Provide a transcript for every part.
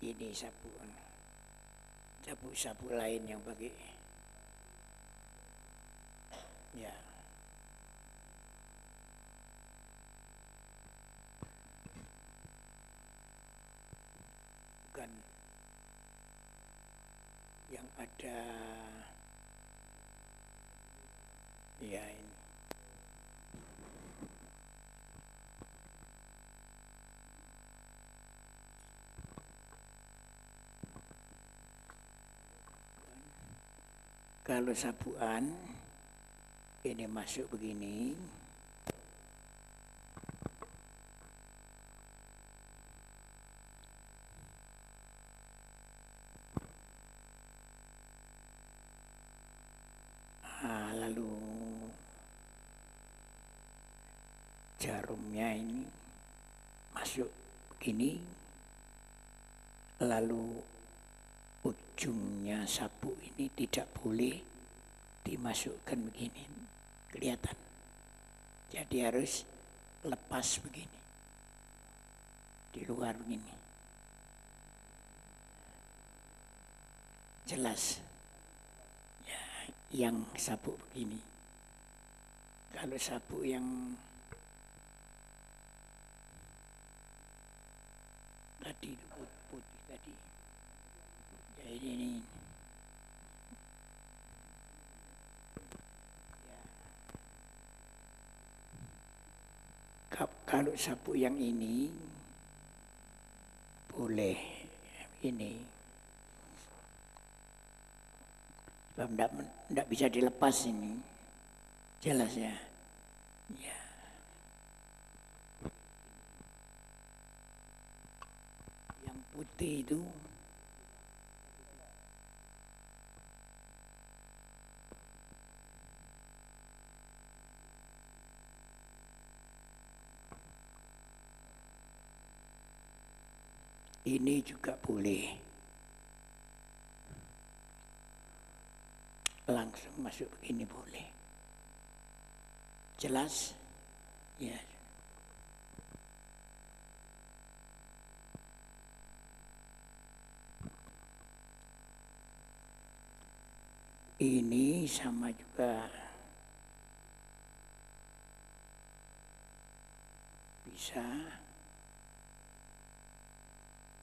Ini sapu lain yang pakai. Ya. Bukan yang ada. Ya ini. Kalau sapuan ini masuk begini. Lalu jarumnya ini masuk begini. Lalu ujungnya sapu ini tidak boleh dimasukkan begini, kelihatan. Jadi harus lepas begini, di luar begini. Jelas ya, yang sapu begini. Kalau sapu yang tadi putih tadi, ya ini. Ya. Kalau sapu yang ini boleh ini, tidak bisa dilepas ini, jelas ya. Ya. Yang putih itu ini juga boleh langsung masuk begini, boleh. Jelas ya. Ini sama juga bisa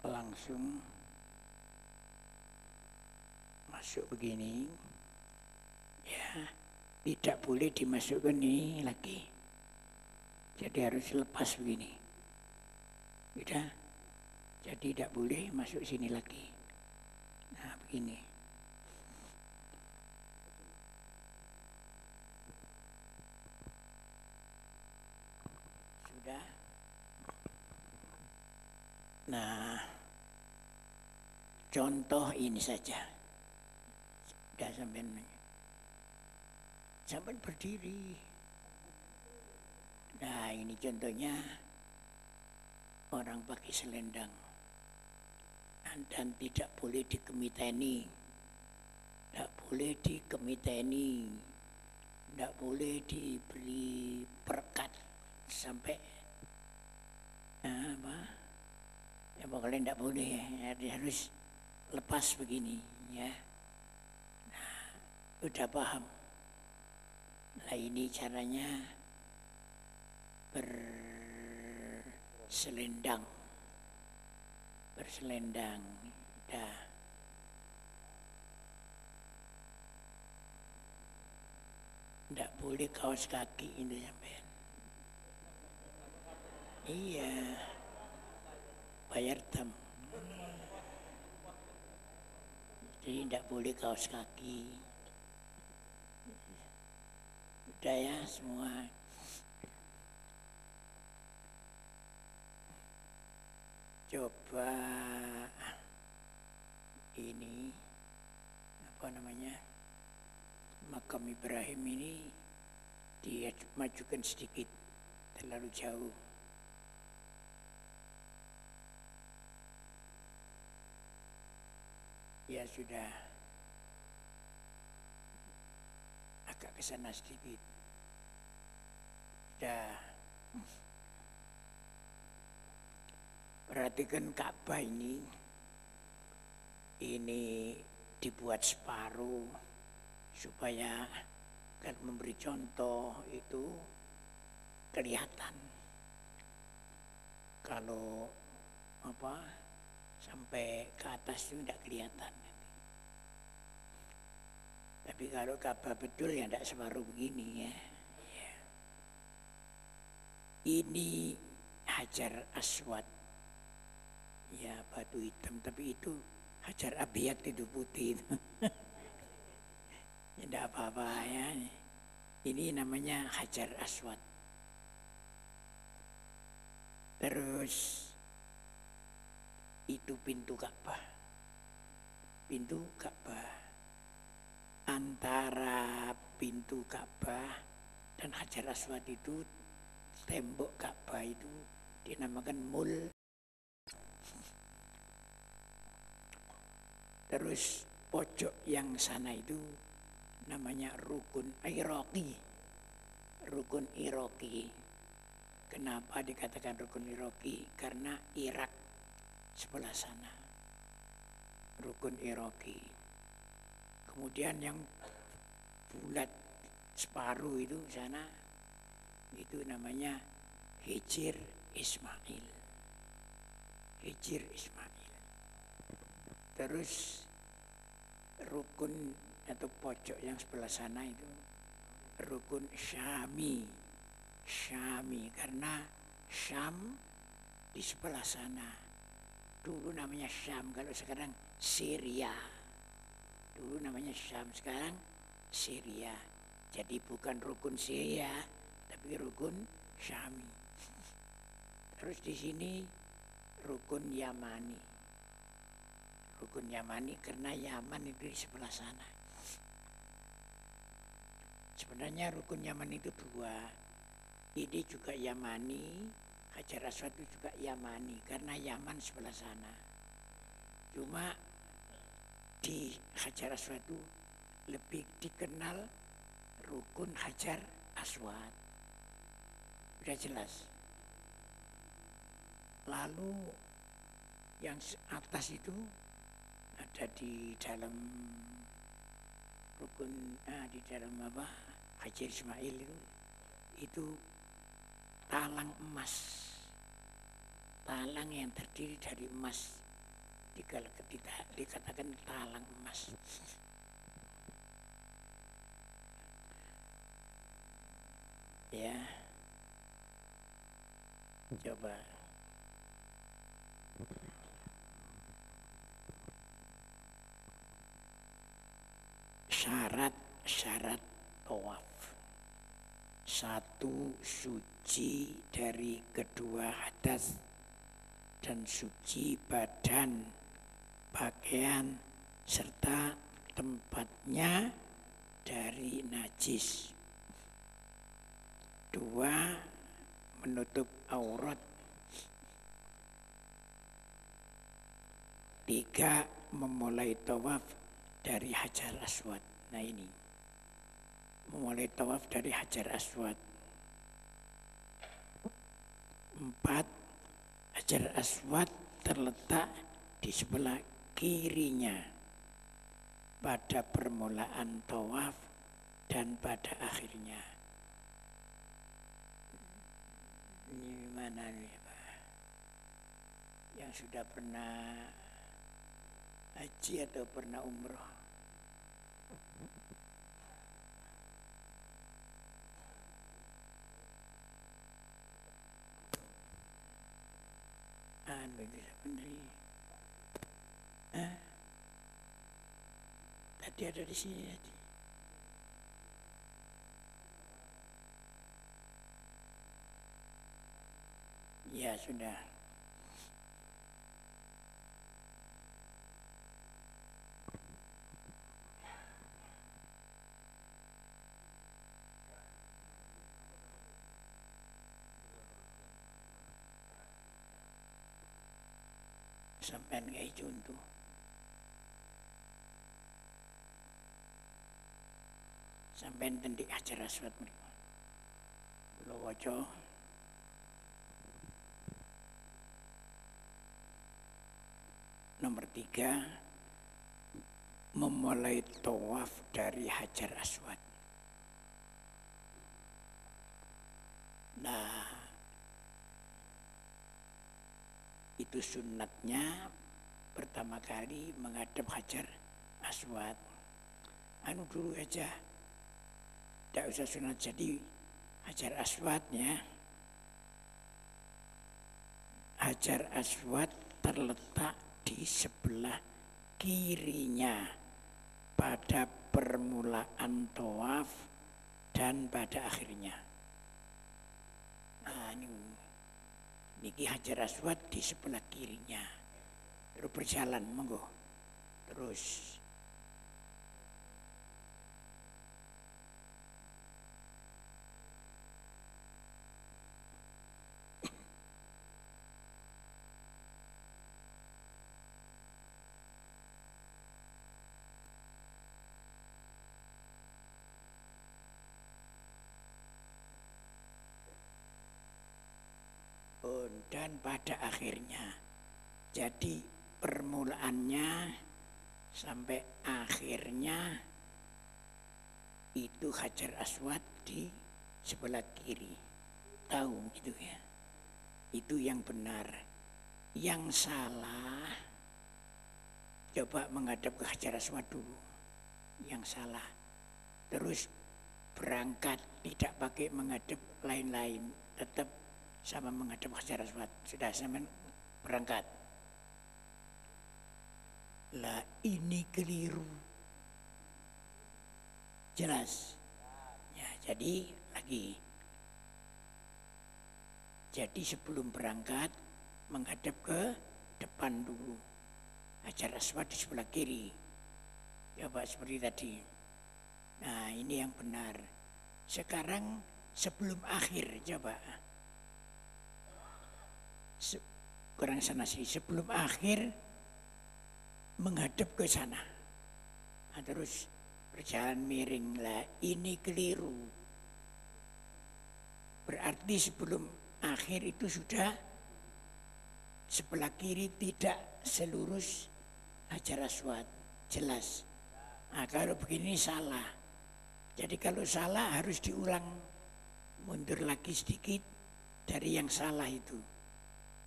langsung masuk begini ya, tidak boleh dimasukkan ini lagi, jadi harus lepas begini, tidak, jadi tidak boleh masuk sini lagi. Nah begini. Sudah. Nah, contoh ini saja. Sudah sampai berdiri. Nah, ini contohnya orang pakai selendang. Dan tidak boleh dikemiteni. Tidak boleh dikemiteni. Tidak boleh diberi perekat sampai apa? Ya pokoknya tidak boleh, harus lepas begini ya. Nah, udah paham. Nah ini caranya berselendang. Dah. Tidak boleh kaos kaki ini sampean. Iya. Bayar tam. Jadi tidak boleh kaos kaki. Udah ya semua. Coba ini apa namanya, makam Ibrahim ini dia majukan sedikit, terlalu jauh. Ya sudah agak ke sana sedikit. Sudah. Perhatikan Ka'bah ini ini dibuat separuh supaya kalau memberi contoh itu kelihatan. Kalau sampai ke atas itu tidak kelihatan. Tapi kalau Ka'bah betul ya tidak separuh begini ya. Ini Hajar Aswad. Ya batu hitam, tapi itu Hajar Abiyat itu putih itu. Tidak apa-apa ya. Ini namanya Hajar Aswad. Terus itu pintu Ka'bah. Pintu Ka'bah. Antara pintu Ka'bah dan Hajar Aswad itu tembok Ka'bah itu dinamakan mul. Terus pojok yang sana itu namanya rukun Iraqi. Rukun Iraqi. Kenapa dikatakan rukun Iraqi? Karena Irak sebelah sana. Rukun Iraqi. Kemudian yang bulat separuh itu sana, itu namanya Hijr Ismail. Hijr Ismail. Terus rukun atau pojok yang sebelah sana itu rukun Syami. Syami karena Syam di sebelah sana. Dulu namanya Syam, kalau sekarang Syria. Dulu namanya Syam, sekarang Syria. Jadi bukan rukun Syria, tapi rukun Syami. Terus di sini rukun Yamani. Rukun Yamani karena Yaman itu di sebelah sana. Sebenarnya rukun Yaman itu dua. Ini juga Yamani, Hajar Aswad itu juga Yamani karena Yaman sebelah sana. Cuma di Hajar Aswad itu lebih dikenal rukun Hajar Aswad. Sudah jelas. Lalu yang atas itu ada di dalam rukun di dalam Hajar Ismail itu talang emas. Talang yang terdiri dari emas. Dikatakan talang emas. Ya. Coba. Syarat tawaf. Satu, suci dari kedua hadas dan suci badan, pakaian serta tempatnya dari najis. Dua, menutup aurat. Tiga, memulai tawaf dari Hajar Aswad. Nah ini, memulai tawaf dari Hajar Aswad. 4, Hajar Aswad terletak di sebelah kirinya pada permulaan tawaf dan pada akhirnya. Ini mana nih Pak? Yang sudah pernah haji atau pernah umroh? Bisa benar. Tadi ada di sini tadi. Ya sudah. Sampai kayak contoh. Sampai tendik Hajar Aswad mereka. Kula waca. Nomor 3, memulai tawaf dari Hajar Aswad. Nah, itu sunnatnya pertama kali menghadap Hajar Aswad. Anu dulu aja, tidak usah sunat jadi Hajar Aswadnya. Hajar Aswad terletak di sebelah kirinya pada permulaan tawaf dan pada akhirnya. Nah, niki Hajar Aswad di sebelah kirinya. Terus berjalan, monggo. Terus dan pada akhirnya. Jadi permulaannya sampai akhirnya itu Hajar Aswad di sebelah kiri. Tahu gitu ya. Itu yang benar. Yang salah coba menghadap ke Hajar Aswad dulu. Yang salah. Terus berangkat tidak pakai menghadap lain-lain, tetap sama menghadap Hajar Aswad. Sudah sama berangkat. Lah ini keliru. Jelas. Ya, jadi lagi. Jadi sebelum berangkat menghadap ke depan dulu. Hajar Aswad di sebelah kiri. Coba seperti tadi. Nah, ini yang benar. Sekarang sebelum akhir coba. Kurang sana sih, sebelum akhir menghadap ke sana. Nah, terus berjalan miring lah, ini keliru. Berarti sebelum akhir itu sudah sebelah kiri tidak selurus Hajar Aswad, jelas. Nah, kalau begini salah. Jadi kalau salah harus diulang, mundur lagi sedikit dari yang salah itu.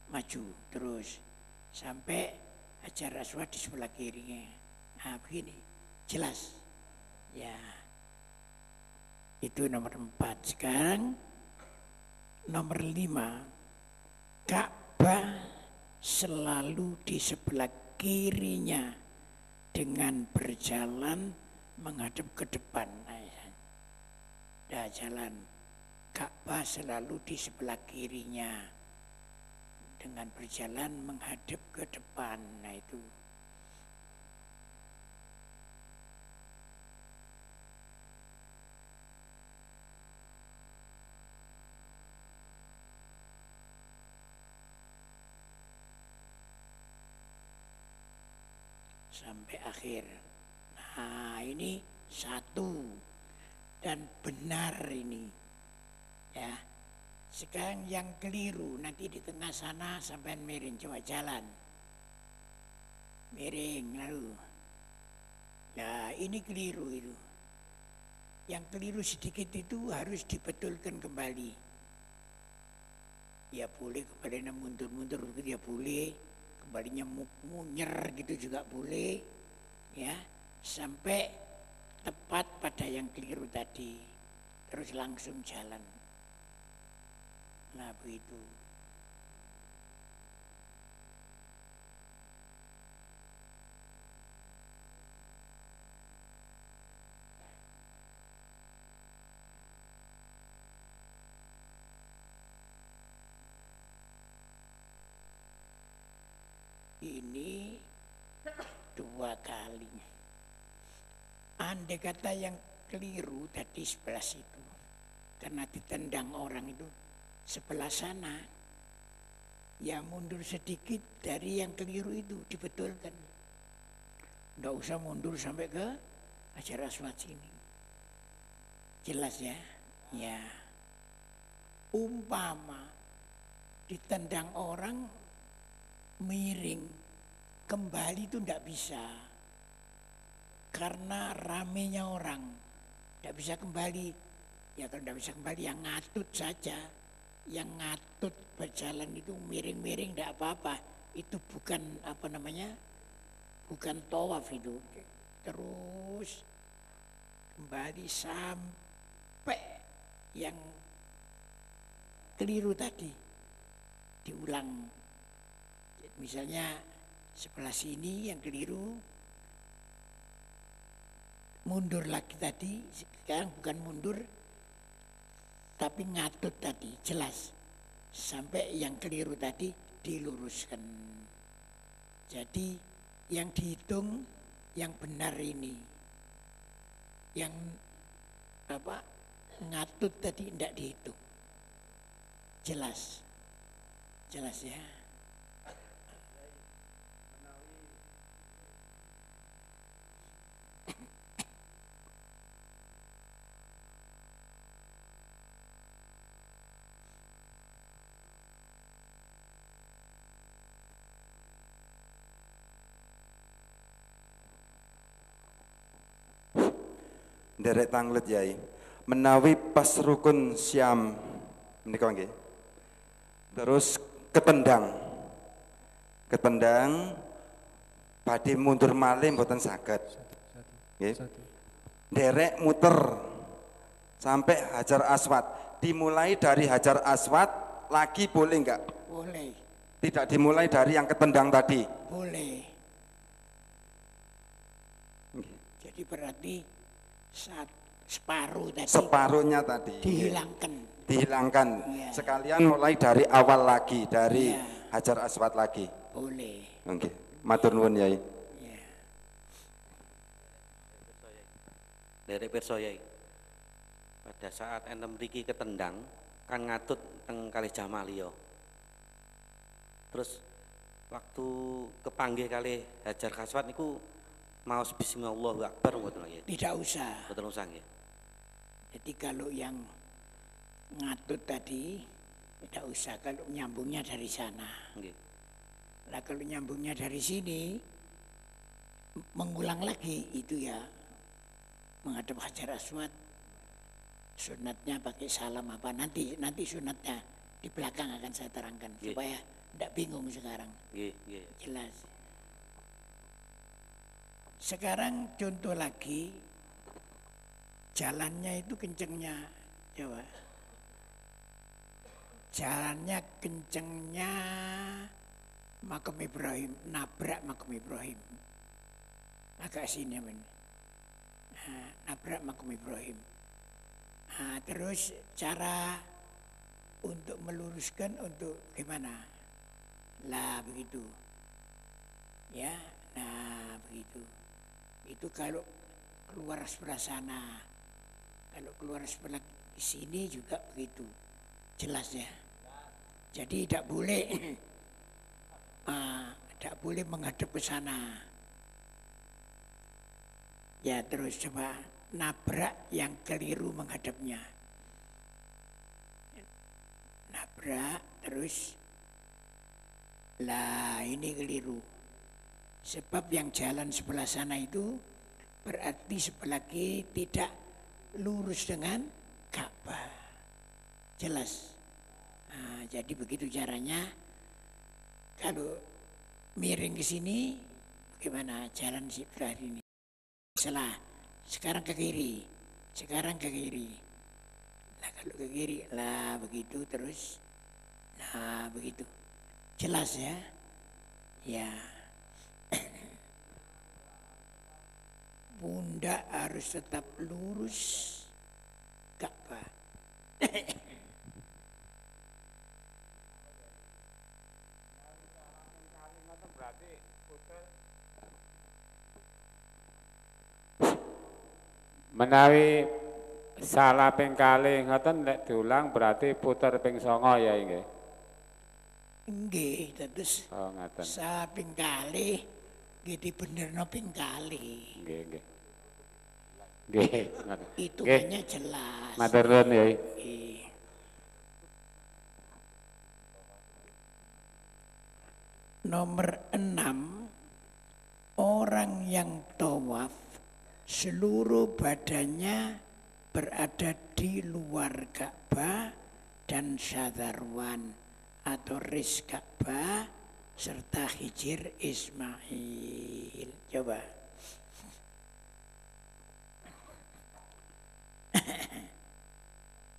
Maju terus sampai Hajar Aswad di sebelah kirinya. Nah, begini jelas ya. Itu nomor 4. Sekarang nomor 5, Ka'bah selalu di sebelah kirinya dengan berjalan menghadap ke depan. Nah, jalan Ka'bah selalu di sebelah kirinya dengan berjalan menghadap ke depan. Nah, itu sampai akhir. Nah, ini satu dan benar ini ya. Sekarang yang keliru nanti di tengah sana sampai miring, coba jalan miring lalu. Nah, ini keliru itu. Yang keliru sedikit itu harus dibetulkan kembali. Ya boleh kembalinya mundur-mundur gitu ya boleh, kembalinya munyer gitu juga boleh ya, sampai tepat pada yang keliru tadi, terus langsung jalan. Nah, begitu. Ini 2 kali. Andai kata yang keliru tadi sebelah situ, karena ditendang orang itu sebelah sana, ya mundur sedikit dari yang keliru itu dibetulkan. Nggak usah mundur sampai ke Hajar Aswad sini. Jelas ya? Ya. Umpama ditendang orang miring kembali itu nggak bisa. karena ramenya orang, tidak bisa kembali. Ya kalau tidak bisa kembali yang ngatut saja, yang ngatut berjalan itu miring-miring tidak apa-apa. Itu bukan apa namanya, bukan tawaf itu. Terus kembali sampai yang keliru tadi diulang. Misalnya sebelah sini yang keliru, mundur lagi tadi, sekarang bukan mundur tapi ngatut tadi, jelas. Sampai yang keliru tadi diluruskan. Jadi yang dihitung yang benar ini. Yang apa ngatut tadi tidak dihitung. Jelas. Jelas ya. Derek tanglet yai menawi pas rukun syam menika nggih. Terus ketendang badhe mundur malih mboten saged nggih. Derek muter sampai Hajar Aswad, dimulai dari Hajar Aswad lagi boleh enggak? Boleh. Tidak dimulai dari yang ketendang tadi? Boleh. Jadi berarti separuh tadi, separuhnya tadi dihilangkan ya. Sekalian mulai dari awal lagi, dari ya. Hajar Aswad lagi boleh. Oke. Matur nuwun Yai ya. Dari pirsa Yai, pada saat enten mriki ketendang kan ngatut teng kalih Jamaliyah, terus waktu kepanggih kalih Hajar Aswad niku maos bismillahu akbar mboten nggih? Tidak usah. Mboten usah nggih. Jadi kalau yang ngatut tadi tidak usah, kalau nyambungnya dari sana. Nggih. Lah kalau nyambungnya dari sini mengulang lagi itu ya menghadap Hajar Aswad. Sunatnya pakai salam apa nanti sunatnya di belakang akan saya terangkan supaya tidak bingung sekarang. Nggih. Jelas. Sekarang contoh lagi, jalannya itu kencengnya, coba. Jalannya kencengnya Makam Ibrahim, nabrak Makam Ibrahim. Agak sini men. Nah, nabrak Makam Ibrahim. Nah, terus cara untuk meluruskan untuk gimana? Lah begitu. Ya, nah begitu. Itu kalau keluar sebelah sana, kalau keluar sebelah sini juga begitu, jelas ya. Jadi tidak boleh, tidak boleh menghadap ke sana. Ya terus coba nabrak yang keliru menghadapnya, nabrak terus, lah ini keliru. Sebab yang jalan sebelah sana itu berarti sebelah kiri tidak lurus dengan Ka'bah. Jelas. Nah, jadi begitu caranya. Kalau miring ke sini, bagaimana jalan sebelah ini? Sekarang ke kiri, sekarang ke kiri. Nah kalau ke kiri, lah begitu terus. Nah begitu. Jelas ya? Ya. Pundak harus tetap lurus Ka'bah. Menawi salah ping kalih ngoten nek diulang berarti puter ping 9 ya nggih. Nggih, terus ngoten. Salah ping kalih nggih dibenerno ping kalih. Nggih. Nggih, ngoten. Hitungannya jelas. Matur nuwun ya. Nomor 6, orang yang tawaf seluruh badannya berada di luar Ka'bah dan Syadzarwan atau ris Ka'bah serta Hijir Ismail. Coba.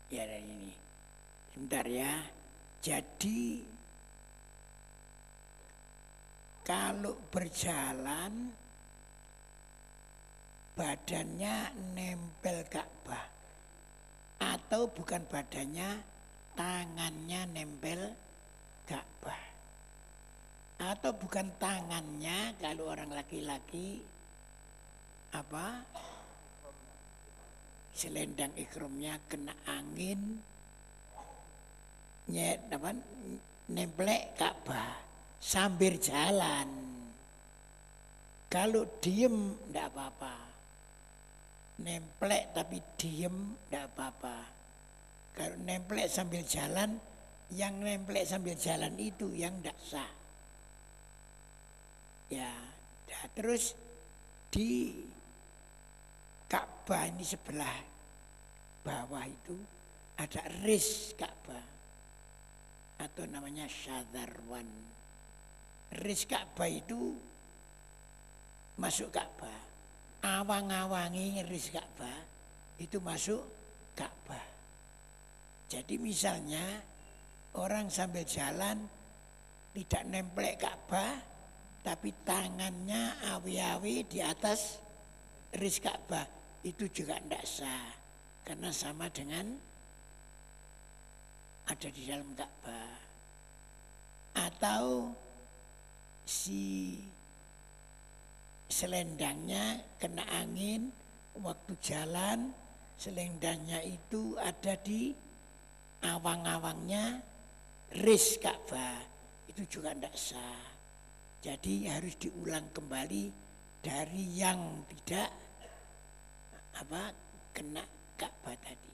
Ya dari ini. Sebentar ya. Jadi kalau berjalan badannya nempel Ka'bah atau bukan badannya, tangannya nempel Ka'bah. Atau bukan tangannya, kalau orang laki-laki apa? Selendang ikromnya kena angin, nemplek Ka'bah sambil jalan. Kalau diem enggak apa-apa. Nemplek tapi diem enggak apa-apa. Kalau nemplek sambil jalan, yang nemplek sambil jalan itu yang enggak sah. Ya, terus di Ka'bah ini sebelah bawah itu ada ris Ka'bah atau namanya Syadzarwan. Ris Ka'bah itu masuk Ka'bah, awang-awangi ris Ka'bah itu masuk Ka'bah. Jadi misalnya orang sambil jalan tidak nemplek Ka'bah, tapi tangannya awi-awi di atas ris Ka'bah, itu juga tidak sah karena sama dengan ada di dalam Ka'bah. Atau si selendangnya kena angin waktu jalan, selendangnya itu ada di awang-awangnya ris Ka'bah, itu juga tidak sah. Jadi harus diulang kembali dari yang tidak kena Ka'bah tadi.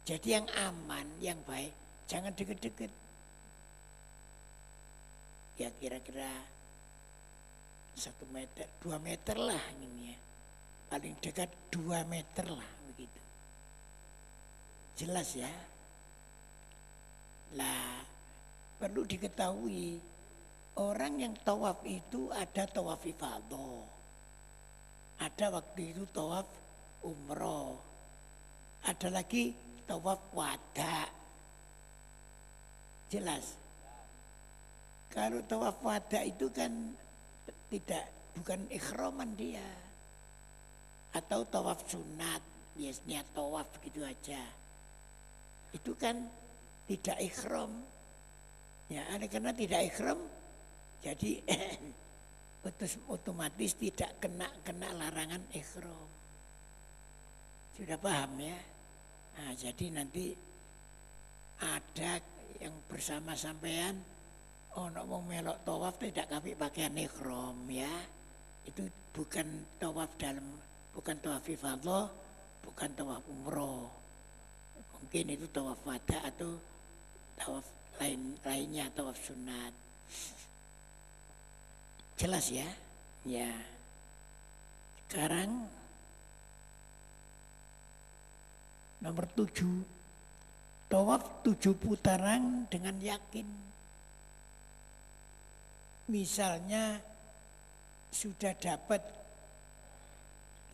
Jadi yang aman, yang baik, jangan deket-deket. Ya kira-kira 1 meter, 2 meter lah ini ya. Paling dekat 2 meter lah begitu. Jelas ya. Lah perlu diketahui orang yang tawaf itu ada tawaf ifadah. Ada waktu itu tawaf umroh. Ada lagi tawaf wada. Jelas. Kalau tawaf wada itu kan bukan ikhraman dia. Atau tawaf sunat, biasanya tawaf gitu aja. Itu kan tidak ikhram. Ya, karena tidak ikhram, jadi otomatis tidak kena larangan ikhram. Sudah paham ya? Nah, jadi nanti ada yang bersama sampean ono mau melok tawaf tidak kabeh pakaian ihram ya. Itu bukan tawaf bukan tawaf ifadah, bukan tawaf umroh. Mungkin itu tawaf wada atau tawaf lainnya, tawaf sunat. Jelas ya? Ya. Sekarang nomor 7. Tawaf 7 putaran dengan yakin. Misalnya sudah dapat,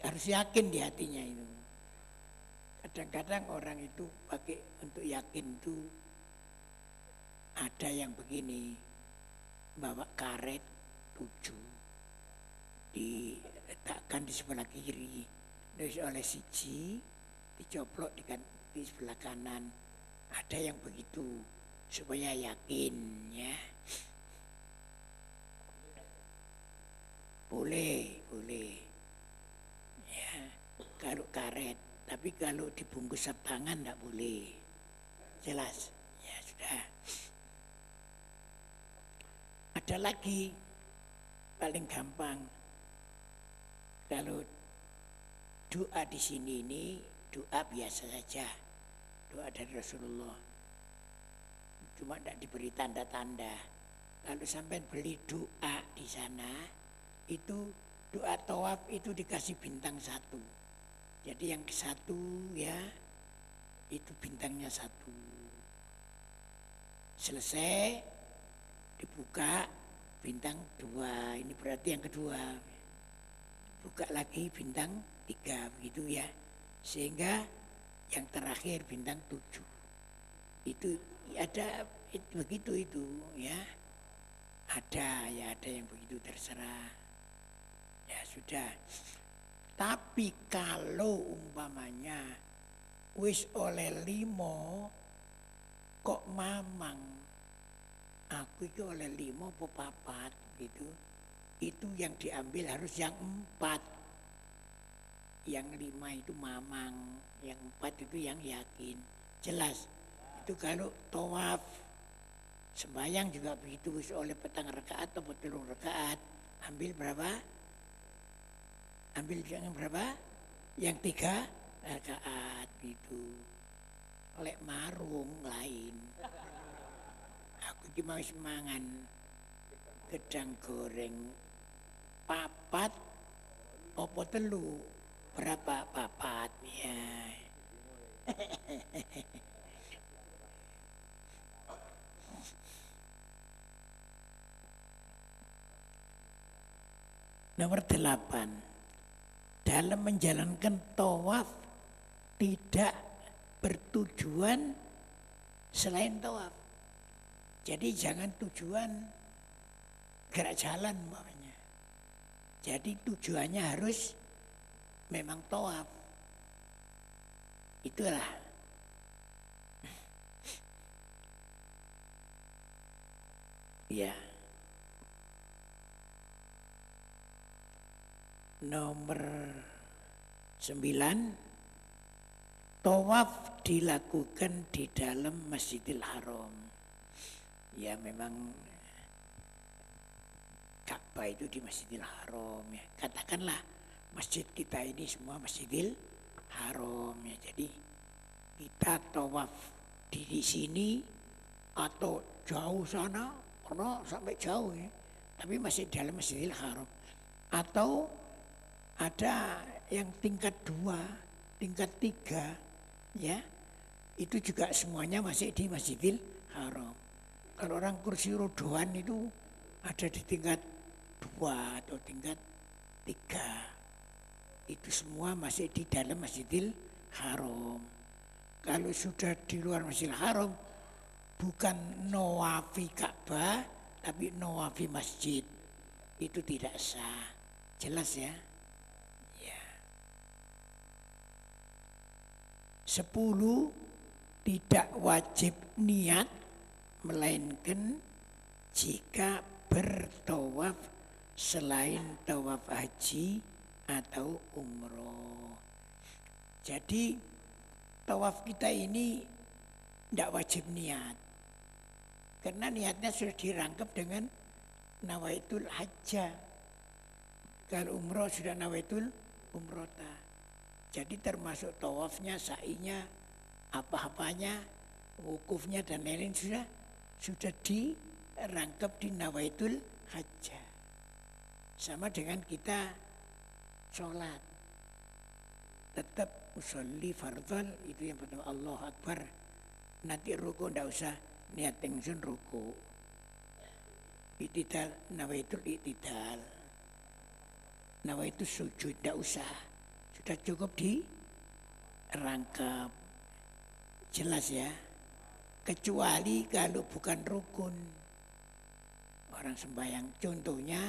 harus yakin di hatinya itu. Kadang-kadang orang itu pakai untuk yakin itu ada yang begini, bawa karet 7 diletakkan di sebelah kiri, terus oleh siji dicoplok di sebelah kanan. Ada yang begitu supaya yakin ya. Boleh ya kalau karet, tapi kalau dibungkus sap tangan tidak boleh. Jelas ya sudah. Ada lagi paling gampang, kalau doa di sini ini doa biasa saja, doa dari Rasulullah, cuma tidak diberi tanda-tanda. Kalau sampai beli doa di sana itu doa tawaf itu dikasih bintang 1. Jadi yang ke-1 ya itu bintangnya 1. Selesai dibuka bintang 2. Ini berarti yang kedua. Buka lagi bintang 3 begitu ya. Sehingga yang terakhir bintang 7. Itu ada begitu itu ya. Ada yang begitu terserah. Ya sudah. Tapi kalau umpamanya wis oleh 5 kok mamang aku itu oleh 5 apa 4 gitu. Itu yang diambil harus yang 4. Yang 5 itu mamang, yang 4 itu yang yakin. Jelas. Itu kalau tawaf. Sembahyang juga begitu, wis oleh petang rakaat atau 3 rakaat, ambil berapa? Ambil yang berapa? Yang 3 rakaat gitu. Oleh marung lain. Aku cuma wis mangan gedang goreng 4 apa 3? Berapa 4 ya. Nomor 8, dalam menjalankan tawaf tidak bertujuan selain tawaf. Jadi jangan tujuan gerak jalan makanya. Jadi tujuannya harus memang tawaf. Itulah. Ya. Nomor 9, tawaf dilakukan di dalam Masjidil Haram. Ya memang Ka'bah itu di Masjidil Haram ya. Katakanlah masjid kita ini semua Masjidil Haram ya. Jadi kita tawaf di sini atau jauh sana, karena sampai jauh ya. Tapi masih dalam Masjidil Haram. Atau ada yang tingkat 2, tingkat 3 ya. Itu juga semuanya masih di Masjidil Haram. Kalau orang kursi rodoan itu ada di tingkat 2 atau tingkat 3. Itu semua masih di dalam Masjidil Haram. Kalau sudah di luar Masjidil Haram, bukan nawafi Ka'bah, tapi nawafi masjid. Itu tidak sah. Jelas ya? 10, tidak wajib niat, melainkan jika bertawaf selain tawaf haji atau umroh. Jadi tawaf kita ini tidak wajib niat. Karena niatnya sudah dirangkap dengan nawaitul hajjah. Kalau umroh sudah nawaitul umrota. Jadi termasuk tawafnya, sa'inya, apa-apanya, wukufnya dan lain-lain sudah dirangkap di nawaitul hajjah. Sama dengan kita sholat. Tetap usolli fardhon, itu yang pertama Allahu Akbar. Nanti ruku ndak usah niat ingsun ruku. I'tidal, nawaitul i'tidal. Nawaitul sujud ndak usah. Sudah cukup dirangkap. Jelas ya. Kecuali kalau bukan rukun. Orang sembahyang contohnya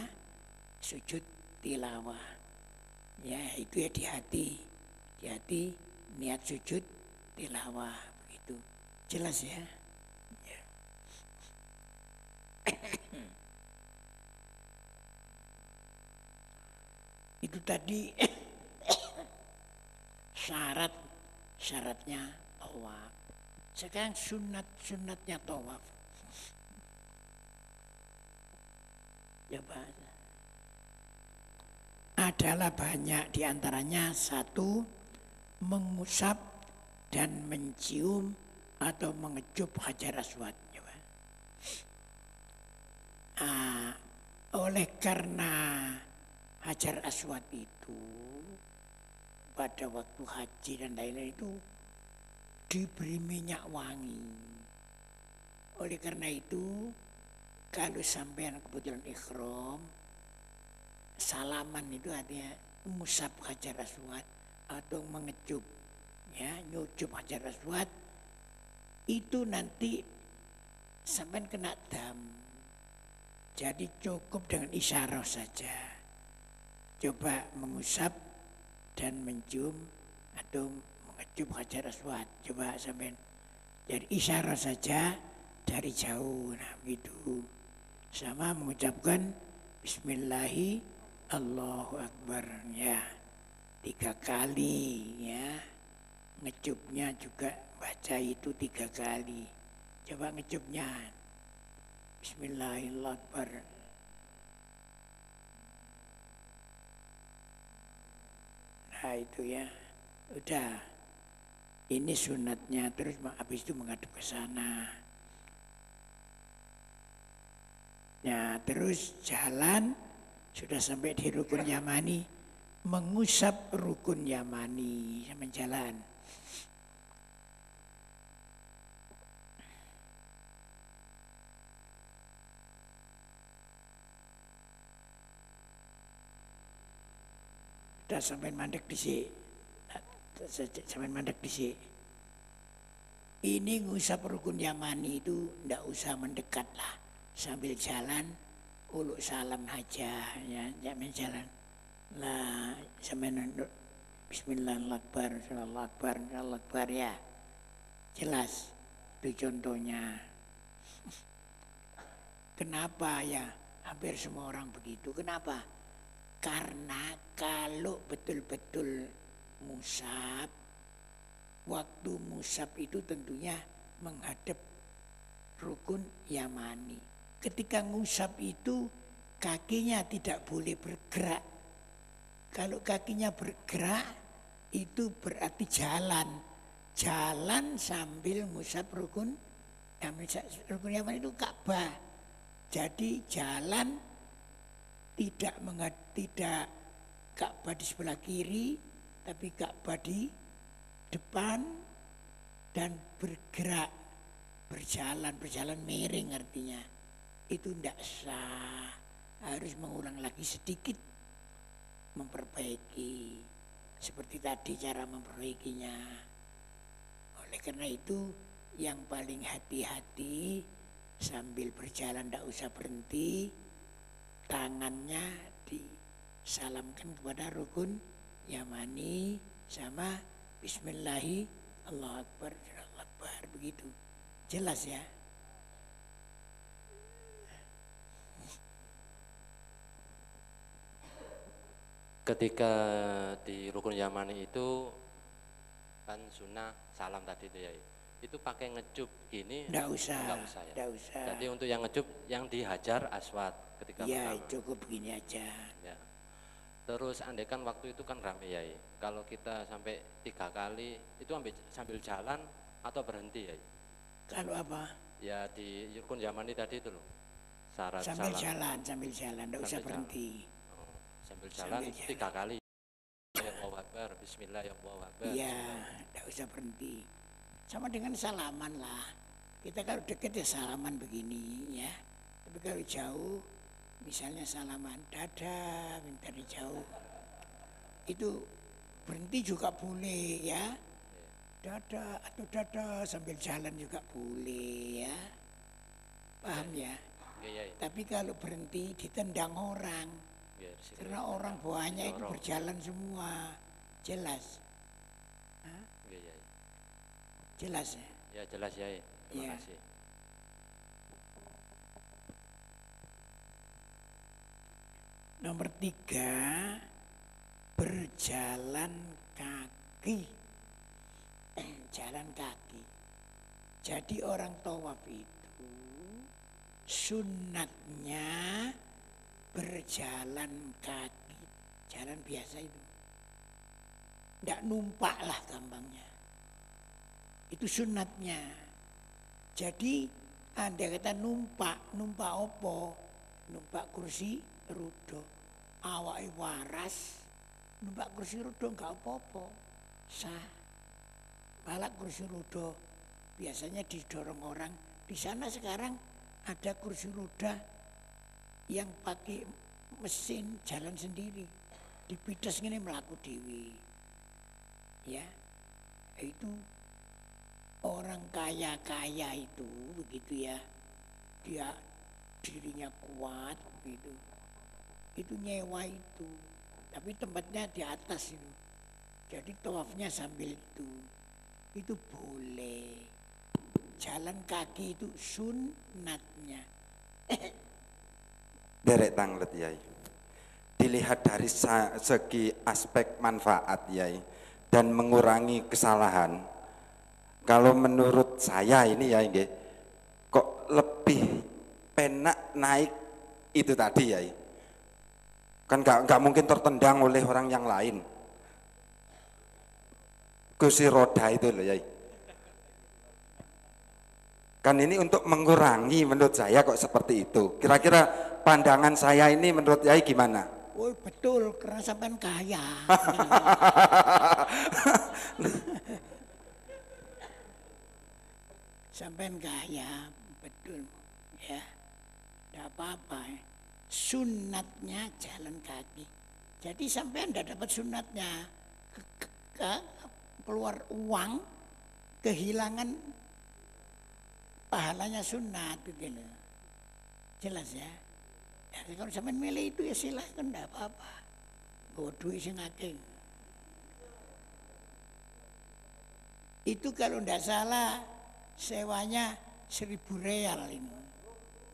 sujud tilawah. Ya itu ya di hati. Di hati niat sujud tilawah begitu. Jelas ya. Ya. Itu tadi syaratnya tawaf. Sekarang sunatnya tawaf. Coba. Adalah banyak, diantaranya 1, mengusap dan mencium atau mengecup hajar aswad. Coba. Oleh karena Hajar Aswad itu pada waktu haji dan lain-lain itu diberi minyak wangi. Oleh karena itu, kalau sampean kebetulan ikhram, salaman itu artinya musab Hajar Aswad atau mengecup, ya, nyucup Hajar Aswad, itu nanti sampean kena dam. Jadi cukup dengan isyarah saja. Coba mengusap dan mencium atau mengecup Hajar Aswad. Coba sampean jadi isyarah saja dari jauh. Nah begitu. Sama mengucapkan Bismillahi Allahu Akbar, ya, 3 kali, ya. Ngecupnya juga baca itu 3 kali. Coba ngecupnya. Bismillahirrahmanirrahim. Nah itu ya, udah. Ini sunatnya, terus habis itu menghadap ke sana. Nah terus jalan, sudah sampai di Rukun Yamani, mengusap Rukun Yamani sama jalan. Sudah sampai mandek di sini. Sampai mandek di sini. Ini ngusap Rukun Yamani itu ndak usah mendekat lah. Sambil jalan, uluk salam aja, ya, jangan jalan. Lah, sampai Bismillahirrahmanirrahim, Allahu Akbar, ya. Jelas, itu contohnya. Kenapa ya? Hampir semua orang begitu. Kenapa? Karena kalau betul-betul musab, waktu musab itu tentunya menghadap Rukun Yamani. Ketika ngusap itu kakinya tidak boleh bergerak. Kalau kakinya bergerak itu berarti jalan. Jalan sambil ngusap Rukun Yamani itu Ka'bah. Jadi jalan tidak Ka'bah di sebelah kiri, tapi Ka'bah di depan dan bergerak, berjalan miring artinya. Itu tidak sah, harus mengulang lagi sedikit, memperbaiki. Seperti tadi cara memperbaikinya. Oleh karena itu yang paling hati-hati sambil berjalan tidak usah berhenti, tangannya disalamkan kepada Rukun Yamani sama Bismillahi Allahu Akbar, Allahu Akbar, begitu. Jelas ya? Ketika di Rukun Yamani itu kan sunnah salam tadi itu ya, itu pakai ngecup gini? Nggak usah ya. Nggak usah. Jadi untuk yang ngecup yang di Hajar Aswad ketika ya, pertama. cukup begini aja. Ya. Terus andaikan waktu itu kan rame ya, kalau kita sampai 3 kali itu sambil jalan atau berhenti ya? Kalau apa? Ya di Rukun Yamani tadi itu loh. Syarat sambil salam. jalan, tidak usah berhenti. Sambil jalan 3 kali. Allahu Akbar, Bismillah, Allahu Akbar. Iya, tidak usah berhenti. Sama dengan salaman lah. Kita kalau dekat ya salaman begini ya. Tapi kalau jauh, misalnya salaman dadah, minta dari jauh. Itu berhenti juga boleh ya. Dadah atau dadah sambil jalan juga boleh ya. Paham ya? Ya. Tapi kalau berhenti ditendang orang. Ya, karena orang bawahnya itu berjalan semua. Jelas. Ya. Jelas ya? Ya jelas ya. Terima kasih. Nomor 3, berjalan kaki. Jalan kaki. Jadi orang tawaf itu sunnatnya berjalan kaki. Jalan biasa itu. Tidak numpak lah gampangnya. Itu sunnatnya. Jadi Anda kata numpak opo? Numpak kursi roda. awake waras, numpak kursi roda enggak apa-apa. Sah. Malah kursi roda biasanya didorong orang. Di sana sekarang ada kursi roda yang pakai mesin jalan sendiri. Dipites ngene mlaku dhewe. Ya. Itu orang kaya-kaya itu begitu ya. Dia dirinya kuat gitu. Itu nyewa itu. Tapi tempatnya di atas itu. Jadi tawafnya sambil itu. Itu boleh. Jalan kaki itu sunnatnya. Derek tanglet Yai. Dilihat dari segi aspek manfaat Yai dan mengurangi kesalahan. Kalau menurut saya ini ya nggih, kok lebih penak naik itu tadi Yai. Kan nggak mungkin tertendang oleh orang yang lain. Kursi roda itu loh Yai. Kan ini untuk mengurangi menurut saya kok seperti itu. Kira-kira pandangan saya ini menurut Yai gimana? Oh betul, karena sampean kaya. Sampean kaya, betul. Ya, tidak apa-apa. Ya. Sunatnya jalan kaki. Jadi sampean tidak dapat sunatnya. Keluar uang, kehilangan pahalanya sunat gitu loh. Jelas ya. Ya kalau sampean milih itu ya silahkan, enggak apa-apa. Nggo duit sing akeh. Itu kalau enggak salah sewanya 1.000 real ini.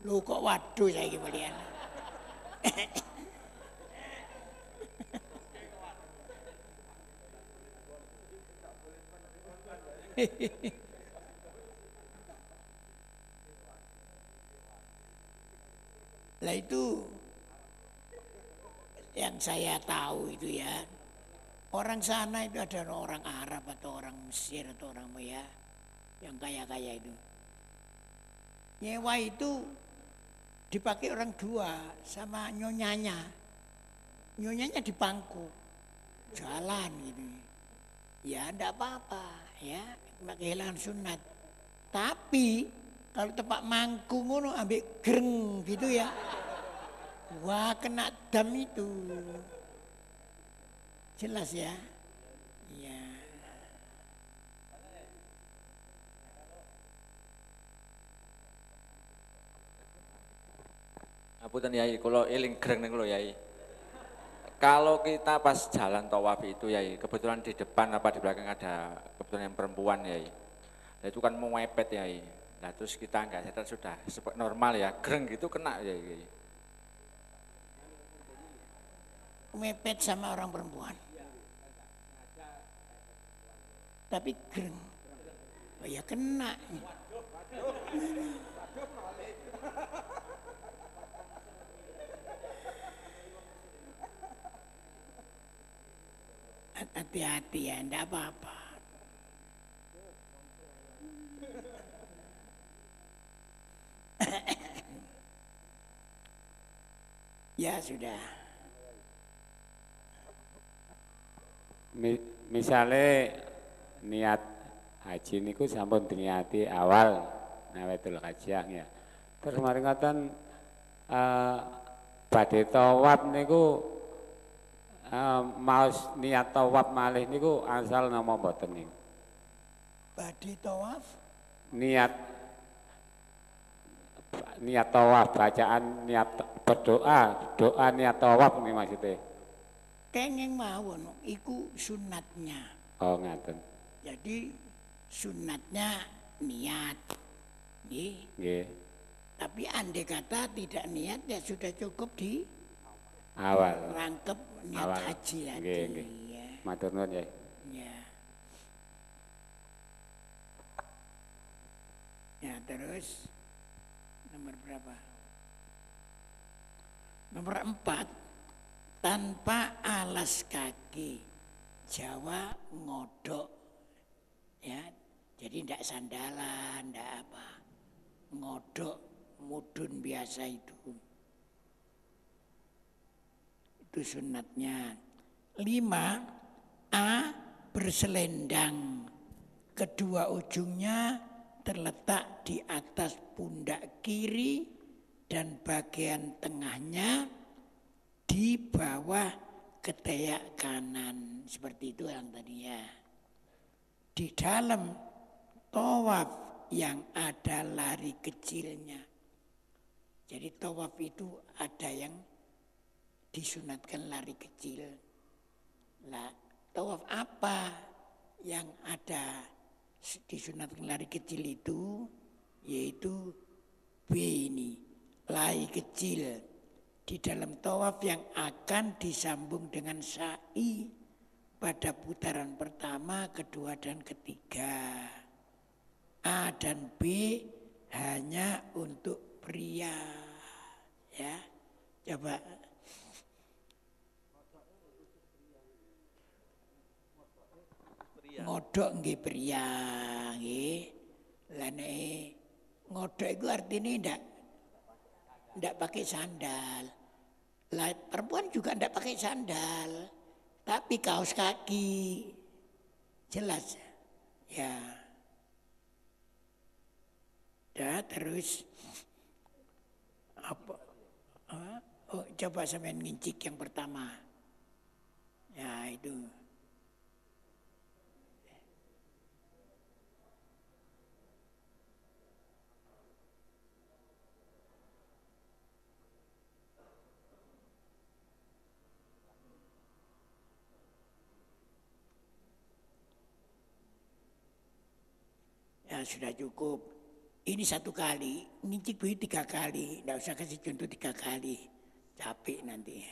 Lu kok waduh saiki balian. Lah itu yang saya tahu itu ya, orang sana itu ada orang Arab atau orang Mesir atau orang ya yang kaya-kaya itu. Nyewa itu dipakai orang dua sama nyonyanya. Nyonyanya di pangku jalan gitu. Ya enggak apa-apa ya, kehilangan sunat. Tapi kalau tepak mangku ngono ambek greng gitu ya. Wah, kena dam itu. Jelas ya? Iya. Apunten Yai, kula eling greng niku lho Yai. Kalau kita pas jalan tawaf itu Yai, kebetulan di depan apa di belakang ada kebetulan yang perempuan Yai. Nah, itu kan mau mepet Yai. Nah terus kita enggak sadar sudah normal ya, greng gitu kena ya. Mepet sama orang perempuan. Tapi greng. Oh ya kena. Hati-hati ya, enggak apa-apa. Ya sudah. Misalnya niat haji niku sampun diniati awal nawetul hajjah ya. Terus mari ngoten badhe tawaf niku maos niat tawaf malih niku asal nama mboten niku. Badhe tawaf niat tawaf, bacaan niat berdoa, doa niat tawaf ini maksudnya. Kenging mawon, iku sunatnya. Oh ngaten. Jadi sunatnya niat, Nggih. Tapi andai kata tidak niat ya sudah cukup di awal. Rangkep niat awal. haji tadi. Nggih. Ya. Matur nuwun ya. Ya. Ya terus nomor berapa? Nomor 4, tanpa alas kaki, Jawa ngodok, ya, jadi tidak sandalan, tidak apa, ngodok mudun biasa itu. Itu sunatnya. 5. A. Berselendang. Kedua ujungnya terletak di atas pundak kiri dan bagian tengahnya di bawah ketiak kanan. Seperti itu yang tadinya. Di dalam tawaf yang ada lari kecilnya. Jadi tawaf itu ada yang disunatkan lari kecil. Lah, tawaf apa yang ada disunatkan lari kecil itu? Yaitu B ini, lari kecil. Di dalam tawaf yang akan disambung dengan sa'i pada putaran pertama, kedua, dan ketiga. A dan B hanya untuk pria. Ya, coba. Ngodok nggih pria, nggih. Lah nek ngodok itu artinya ndak pakai sandal. Lah perempuan juga ndak pakai sandal. Tapi kaos kaki jelas ya. Terus apa? Oh, coba sampean ngincik yang pertama. Ya itu. Ya sudah cukup. Ini 1 kali, ngincik duit 3 kali. Nggak usah kasih contoh 3 kali. Capek nanti.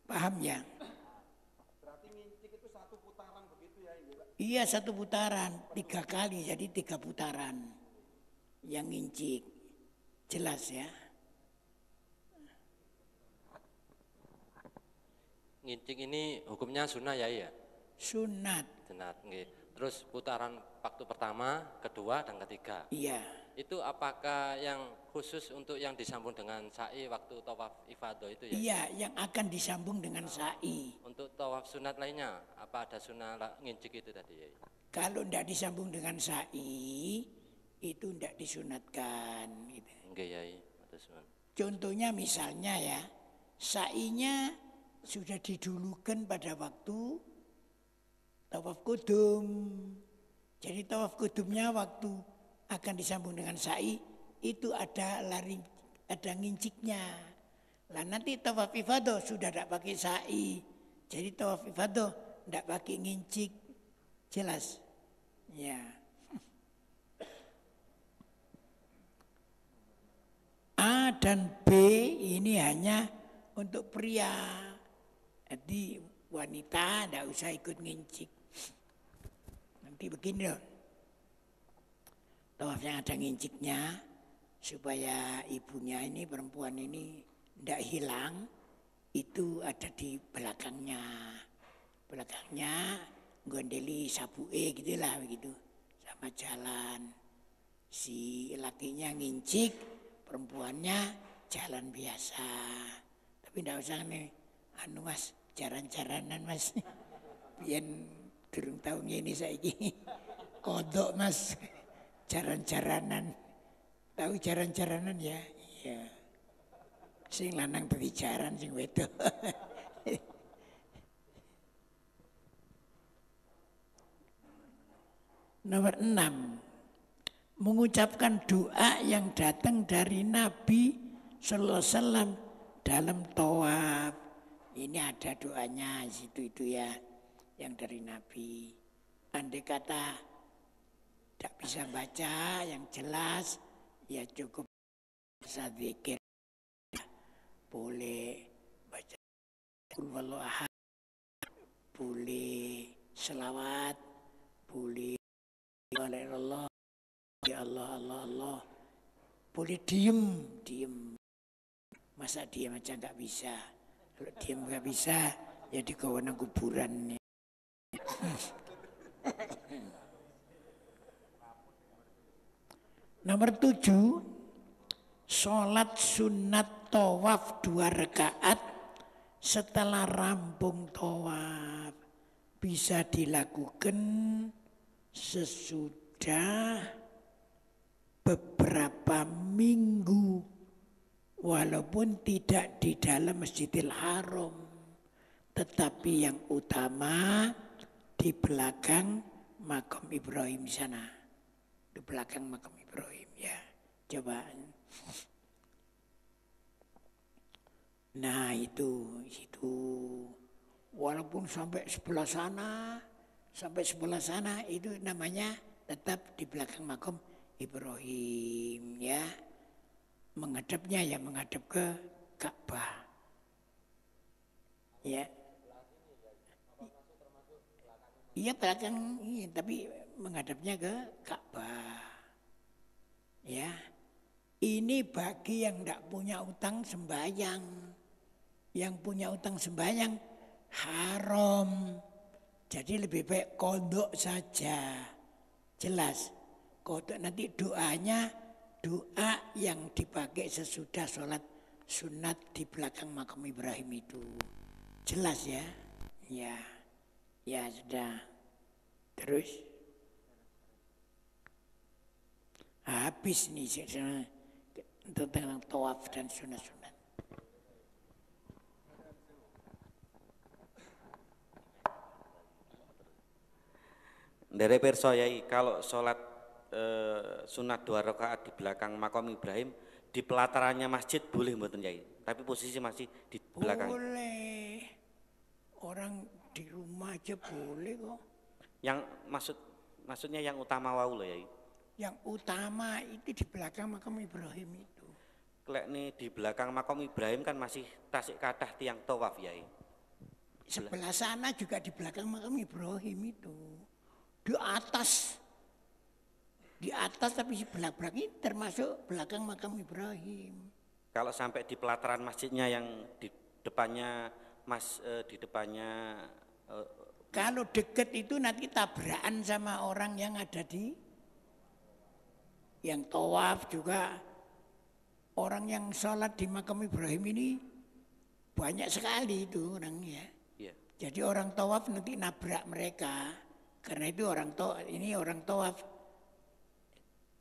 Paham ya? Berarti ngincik itu 1 putaran begitu ya? Iya 1 putaran, 3 kali. Jadi 3 putaran yang ngincik. Jelas ya? Ngincik ini hukumnya sunnah ya iya? Sunat. Sunat, nggih. Terus putaran waktu pertama, kedua, dan ketiga. Iya. Itu apakah yang khusus untuk yang disambung dengan sa'i waktu tawaf ifadah itu ya? Iya, yang akan disambung dengan sa'i. Untuk tawaf sunat lainnya, apa ada sunnah ngincik itu tadi ya? Kalau tidak disambung dengan sa'i, itu tidak disunatkan. Gitu. Enggak ya, atas sunnah. Contohnya misalnya ya, sa'inya sudah didulukan pada waktu tawaf kudum. Jadi tawaf kudumnya waktu akan disambung dengan sa'i itu ada nginciknya. Lah nanti tawaf ifadah sudah tidak pakai sa'i. Jadi tawaf ifadah tidak pakai ngincik. Jelas? Ya. A dan B ini hanya untuk pria. Jadi wanita tidak usah ikut ngincik. Nanti begini loh. Tawaf yang ada nginciknya supaya ibunya ini, perempuan ini tidak hilang, itu ada di belakangnya. Belakangnya gondeli sabuke gitulah begitu. Sama jalan. Si lakinya ngincik, perempuannya jalan biasa. Tapi tidak usah nih, mas, jaran-jaranan mas. Biar durung tahun ini saiki. Kodok mas, jaran-jaranan. Tahu jaran-jaranan ya? Iya. Sing lanang dadi jaran, sing wedok. Nomor 6. Mengucapkan doa yang datang dari Nabi sallallahu alaihi wasallam dalam tawaf. Ini ada doanya situ itu ya, yang dari Nabi. Andai kata tidak bisa baca yang jelas, ya cukup bisa zikir. Boleh baca qul huwallahu ahad, boleh selawat, boleh Allah, ya Allah, Allah, Allah. Boleh diem. Masa diem aja nggak bisa? Kalau diem nggak bisa, ya di kawanan kuburan. Nomor 7, sholat sunat tawaf 2 rakaat setelah rampung tawaf bisa dilakukan sesudah beberapa minggu walaupun tidak di dalam Masjidil Haram, tetapi yang utama di belakang makam Ibrahim sana, di belakang makam Ibrahim ya. Coba. Nah itu walaupun sampai sebelah sana itu namanya tetap di belakang makam Ibrahim ya. Menghadapnya ya menghadap ke Ka'bah. Ya. Iya belakang, iya, tapi menghadapnya ke Ka'bah. Ya. Ini bagi yang tidak punya utang sembahyang. Yang punya utang sembahyang haram. Jadi lebih baik kodok saja. Jelas. Kodok nanti doanya doa yang dipakai sesudah sholat sunat di belakang makam Ibrahim itu. Jelas ya? Ya. Ya sudah. Terus. Habis nih tentang tawaf dan sunat-sunat. Dari perso yai, kalau sholat sunat 2 rakaat di belakang makam Ibrahim di pelatarannya masjid boleh mboten yai, tapi posisi masih di belakang. Boleh, orang di rumah aja boleh kok. Yang maksudnya yang utama wau loh yai. Yang utama itu di belakang makam Ibrahim itu. Klek nih di belakang makam Ibrahim kan masih tasik kathah tiang tawaf yai. Sebelah sana juga di belakang makam Ibrahim itu. Di atas tapi sebelah belakang ini termasuk belakang makam Ibrahim. Kalau sampai di pelataran masjidnya yang di depannya kalau deket itu nanti tabrakan sama orang yang ada di yang tawaf juga. Orang yang sholat di makam Ibrahim ini banyak sekali itu orangnya. Iya. Jadi orang tawaf nanti nabrak mereka. Karena itu orang tawaf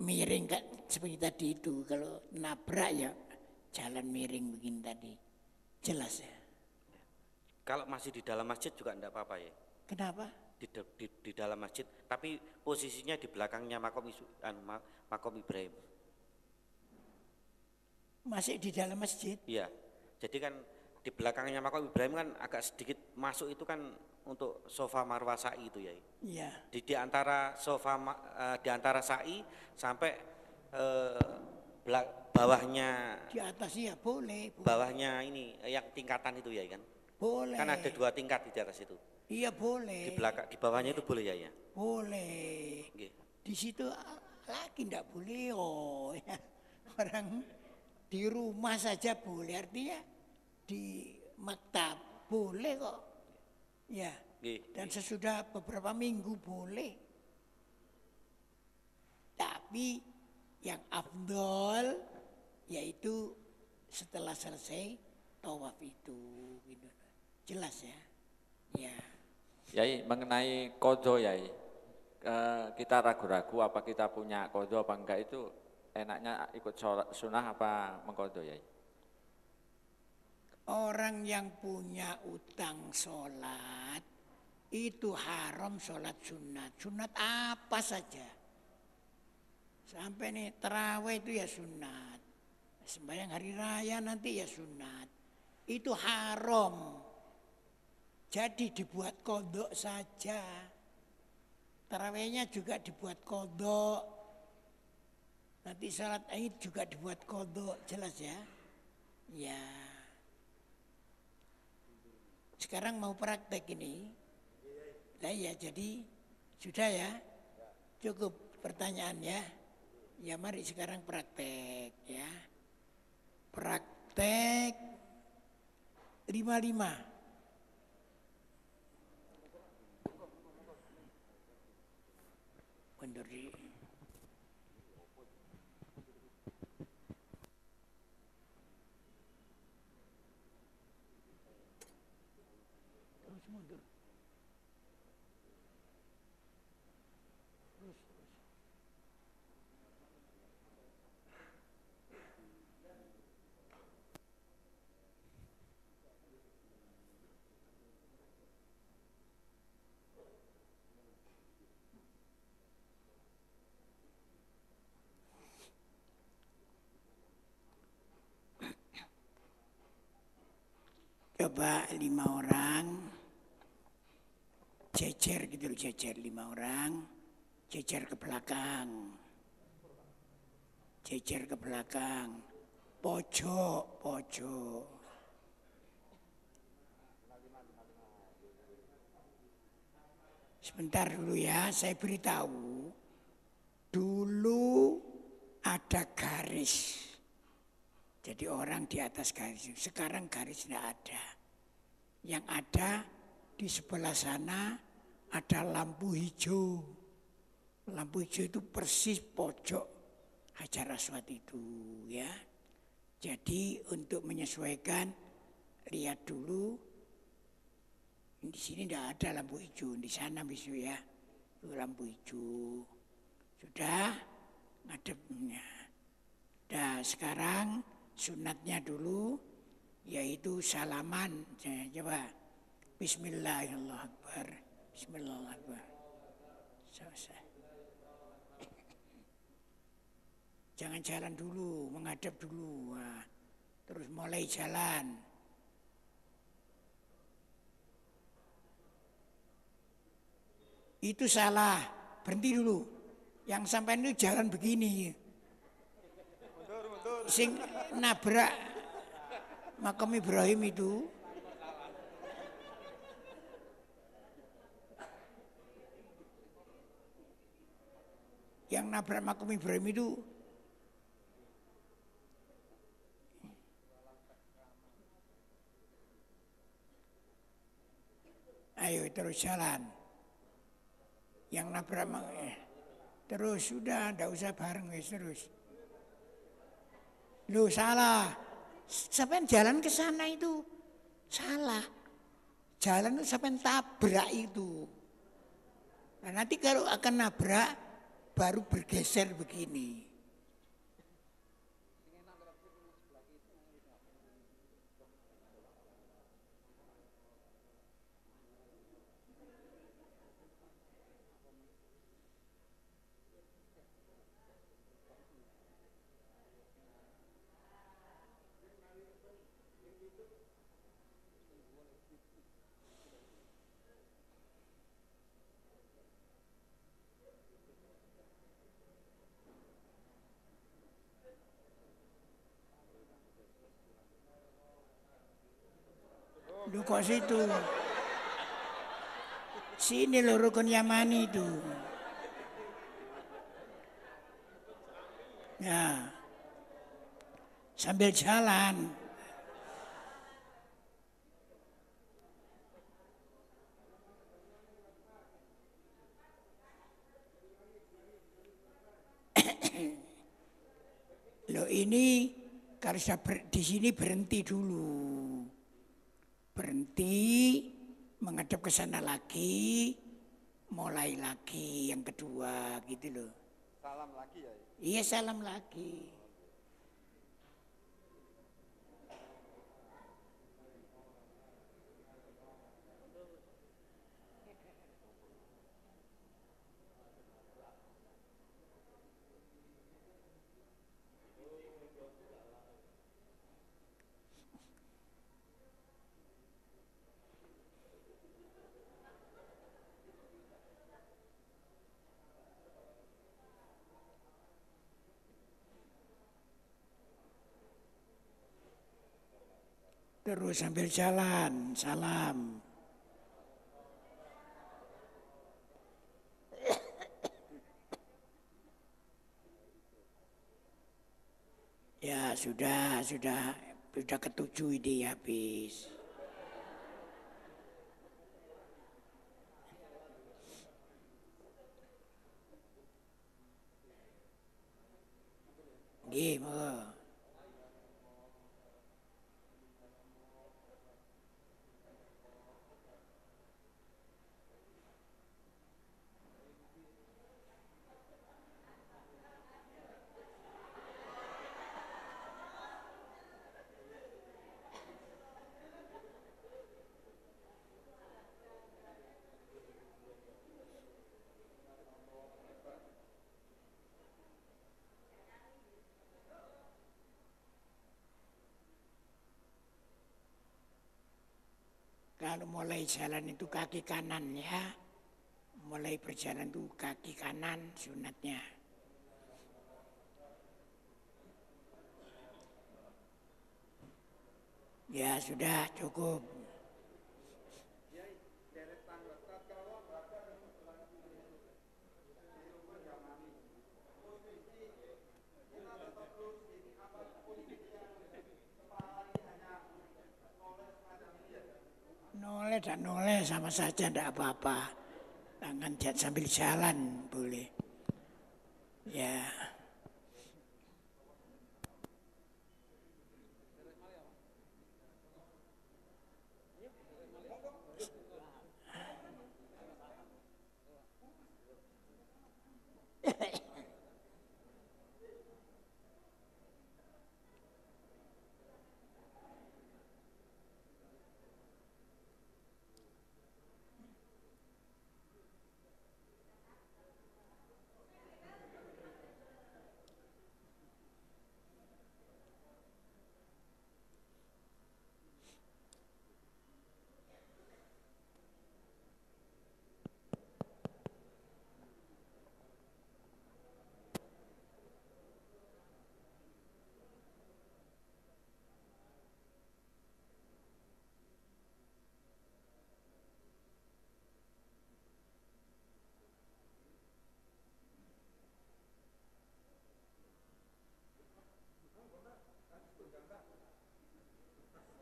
miring kan seperti tadi itu. Kalau nabrak ya jalan miring begini tadi. Jelas ya. Kalau masih di dalam masjid juga enggak apa-apa ya. Kenapa? Di dalam masjid, tapi posisinya di belakangnya makam Ibrahim. Masih di dalam masjid? Iya. Jadi kan di belakangnya makam Ibrahim kan agak sedikit masuk itu kan untuk sofa marwah sa'i itu ya. Iya. Di antara di antara sa'i sampai bawahnya. Di atas ya boleh. Bawahnya ini yang tingkatan itu ya kan. Boleh. Kan ada 2 tingkat di atas itu. Iya boleh. Di bawahnya itu boleh ya. Boleh. Okay. Di situ lagi enggak boleh ya. Orang di rumah saja boleh, artinya di maktab boleh kok. Ya. Dan sesudah beberapa minggu boleh. Tapi yang afdol yaitu setelah selesai tawaf itu gitu. Jelas ya. Ya. Yai, mengenai kodo yai, kita ragu-ragu apa kita punya kodo apa enggak itu enaknya ikut sunnah apa mengkodo yai? Orang yang punya utang sholat itu haram sholat sunat. Sunat apa saja. Sampai nih terawih itu ya sunat. Sembahyang hari raya nanti ya sunat. Itu haram. Jadi dibuat kodok saja. Tarawihnya juga dibuat kodok. Nanti salat Id juga dibuat kodok. Jelas ya? Ya. Sekarang mau praktek ini. Nah ya jadi sudah ya. Cukup pertanyaan ya. Ya mari sekarang praktek ya. Praktek 55. Mundur di mundur. Coba 5 orang jejer gitu, jejer 5 orang, jejer ke belakang, jejer ke belakang, pojok, pojok. Sebentar dulu ya, saya beritahu. Dulu ada garis. Jadi orang di atas garis. Sekarang garis tidak ada. Yang ada di sebelah sana ada lampu hijau. Lampu hijau itu persis pojok Hajar Aswad itu ya. Jadi untuk menyesuaikan, lihat dulu. Di sini tidak ada lampu hijau, di sana besok ya. Itu lampu hijau. Sudah ngadepnya. Nah sekarang sunatnya dulu yaitu salaman. Coba Bismillahirrahmanirrahim. Bismillahirrahmanirrahim. Selesai. Jangan jalan dulu, menghadap dulu. Nah, terus mulai jalan. Itu salah, berhenti dulu. Yang sampai itu jalan begini. Sing nabrak makam Ibrahim itu yang nabrak makam Ibrahim itu ayo terus jalan. Yang nabrak terus sudah ndak usah bareng guys terus. Loh salah. Sampai jalan ke sana itu salah. Jalan itu sampai tabrak itu. Nah, nanti kalau akan nabrak baru bergeser begini. Lu kok situ? Sini lo rukun Yamani itu. Ya. Sambil jalan. Lo ini kalau di sini berhenti dulu. Berhenti, menghadap ke sana lagi, mulai lagi yang kedua gitu loh. Salam lagi ya? Iya salam lagi. Terus sambil jalan, salam. Ya sudah ketujuh ini habis. Gimana? Kalau mulai jalan itu kaki kanan ya. Mulai berjalan itu kaki kanan sunatnya. Ya sudah cukup. Noleh dan noleh sama saja, tidak apa-apa. Tangan sambil jalan boleh. Ya.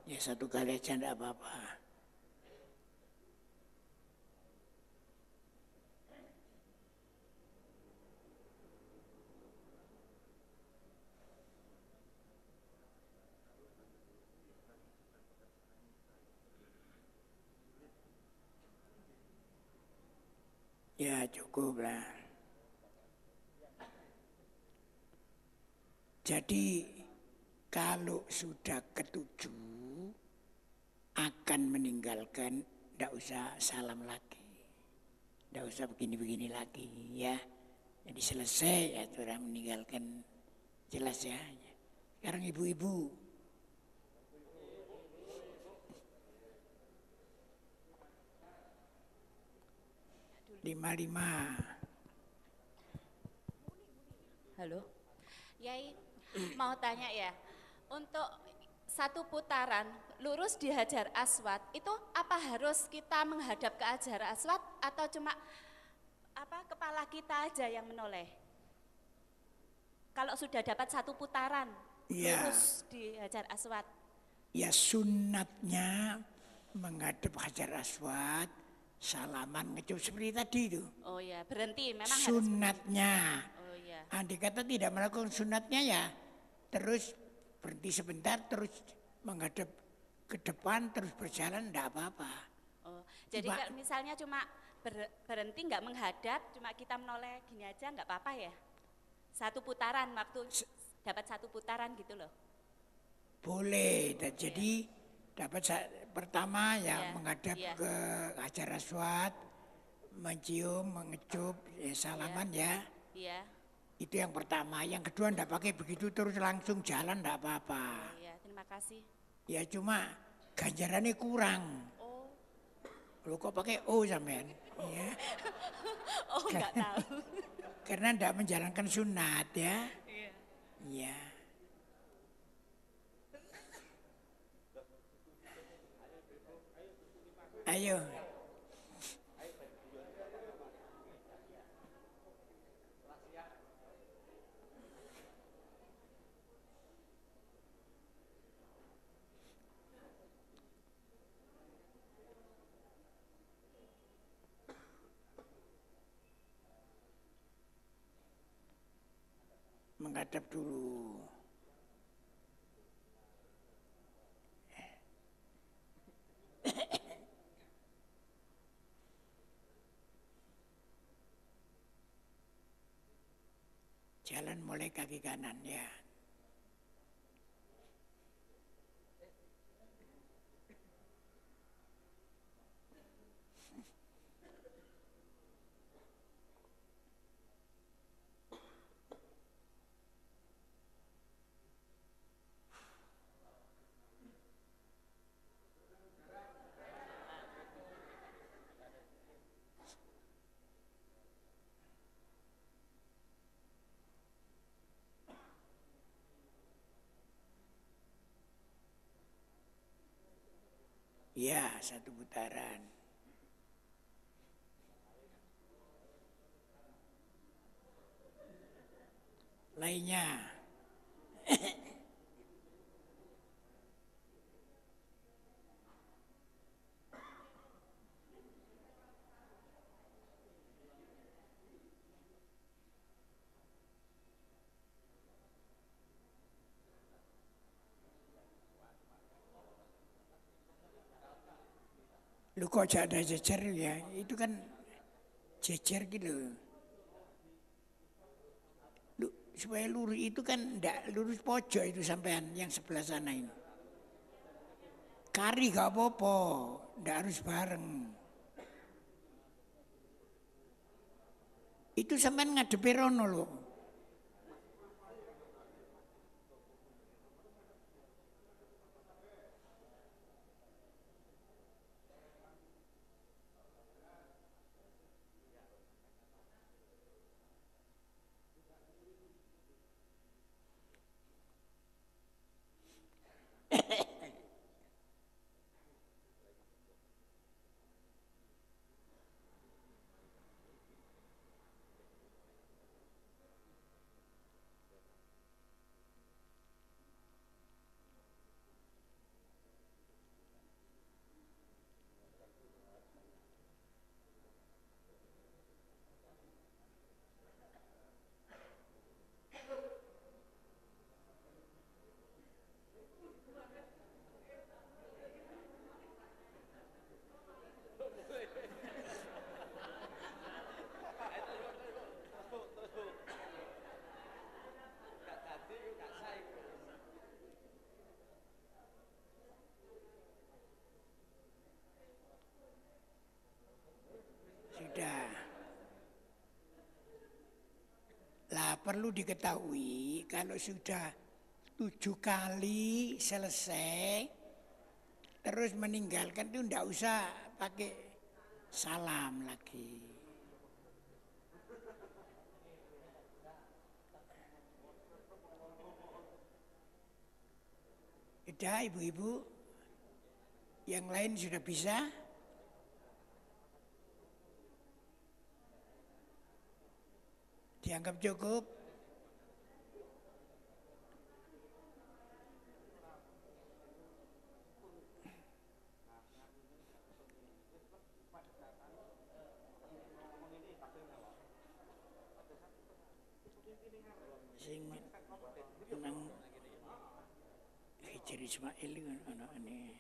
Ya satu kali aja tidak apa-apa. Ya cukup lah. Jadi kalau sudah ketujuh akan meninggalkan, tidak usah salam lagi, tidak usah begini-begini lagi ya. Jadi selesai ya orang meninggalkan, jelas ya. Sekarang ibu-ibu. Lima. Halo, Yai mau tanya ya, untuk satu putaran lurus di Hajar Aswad itu apa harus kita menghadap ke Hajar Aswad atau cuma kepala kita aja yang menoleh? Kalau sudah dapat satu putaran lurus di Hajar Aswad. Ya sunatnya menghadap Hajar Aswad, salaman ngecup seperti tadi itu. Oh ya, berhenti memang sunatnya. Oh ya. Andai kata tidak melakukan sunatnya ya terus berhenti sebentar, terus menghadap ke depan, terus berjalan, tidak apa-apa. Oh, jadi kalau misalnya cuma berhenti nggak menghadap, cuma kita menoleh gini aja nggak apa-apa ya? Satu putaran, waktu dapat satu putaran gitu loh. Boleh, dan jadi dapat pertama ya menghadap ke Hajar Aswad, mencium, mengecup, salaman ya. Iya. Itu yang pertama. Yang kedua enggak pakai begitu terus langsung jalan enggak apa-apa. Iya, terima kasih. Ya cuma ganjarannya kurang. Oh. Lo kok pakai O sampean? Ya. Oh, enggak tahu. Karena enggak menjalankan sunat ya. Iya. Iya. Ayo. Menghadap dulu. Jalan mulai kaki kanan ya. Ya, 1 putaran. Lainnya. Lu kok ada jejer ya? Itu kan jejer gitu. Supaya lurus itu kan enggak lurus pojok itu sampean yang sebelah sana ini. Kari gak apa-apa, enggak harus bareng. Itu sampean ngadepi rono loh. Sudah. Lah perlu diketahui kalau sudah 7 kali selesai terus meninggalkan itu ndak usah pakai salam lagi. Sudah ibu-ibu, yang lain sudah bisa? Dianggap cukup? Sing memang Hijri Ismail kan anak ini.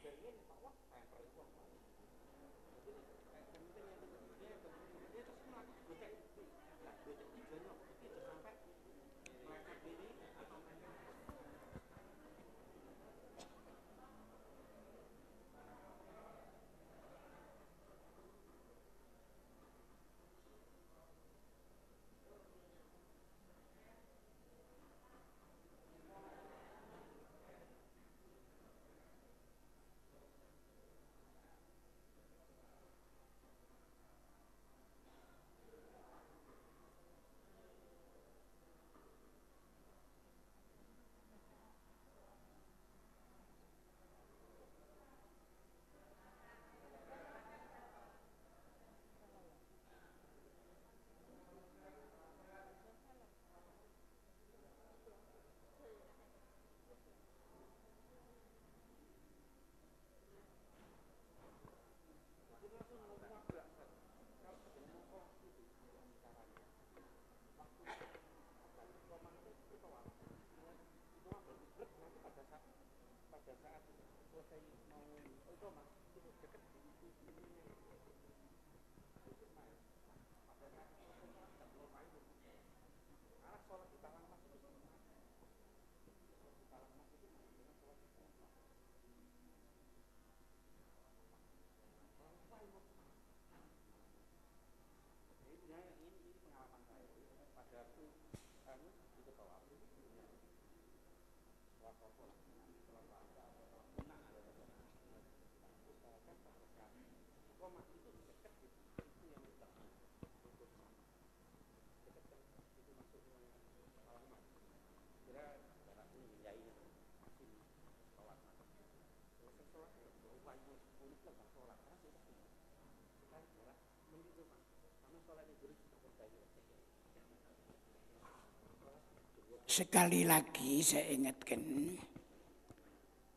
Sekali lagi saya ingatkan,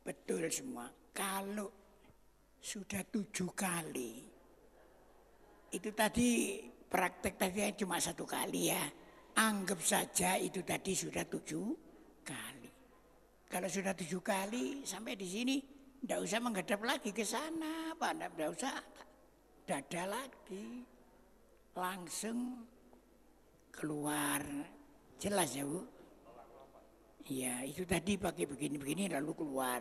betul semua, kalau sudah 7 kali, itu tadi praktek tadi cuma 1 kali ya, anggap saja itu tadi sudah 7 kali. Kalau sudah 7 kali sampai di sini, tidak usah menghadap lagi ke sana, Pak, tidak usah dada lagi, langsung keluar, jelas ya Bu? Iya, itu tadi pakai begini-begini lalu keluar.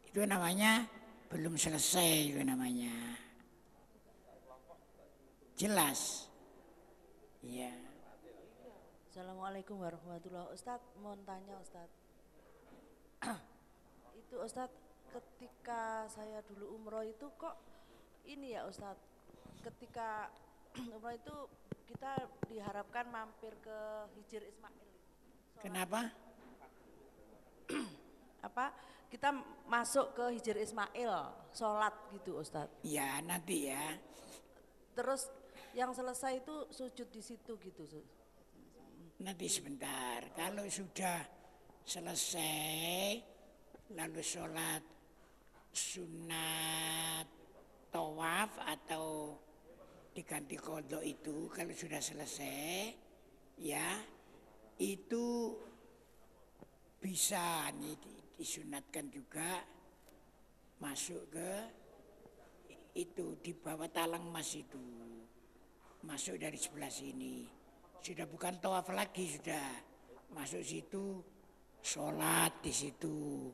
Itu namanya belum selesai, itu namanya. Jelas. Iya. Assalamualaikum warahmatullahi wabarakatuh. Ustadz, mau tanya Ustadz. Itu Ustadz, ketika saya dulu umroh itu kok ini ya Ustadz, ketika umroh itu kita diharapkan mampir ke Hijr Ismail. Kenapa? Apa? Kita masuk ke Hijr Ismail, sholat gitu Ustadz. Ya nanti ya. Terus yang selesai itu sujud di situ gitu. Nanti sebentar, kalau sudah selesai lalu sholat sunat tawaf atau diganti qadha itu kalau sudah selesai ya itu bisa nih disunatkan juga masuk ke itu di bawah talang emas itu, masuk dari sebelah sini, sudah bukan tawaf lagi, sudah masuk situ, sholat di situ,